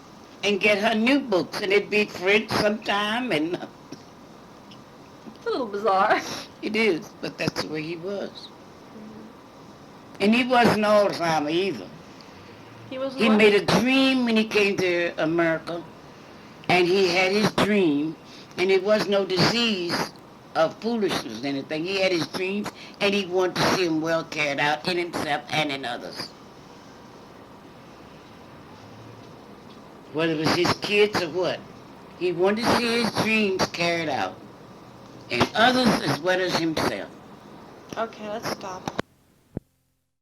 And get her new books, and it'd be French sometime, and It's a little bizarre. it is, but that's the way he was. And he wasn't Alzheimer either. He was. He made a dream when he came to America, and he had his dream, and it was no disease of foolishness or anything. He had his dreams, and he wanted to see them well carried out in himself and in others. Whether it was his kids or what, he wanted to see his dreams carried out, in others as well as himself. Okay, let's stop.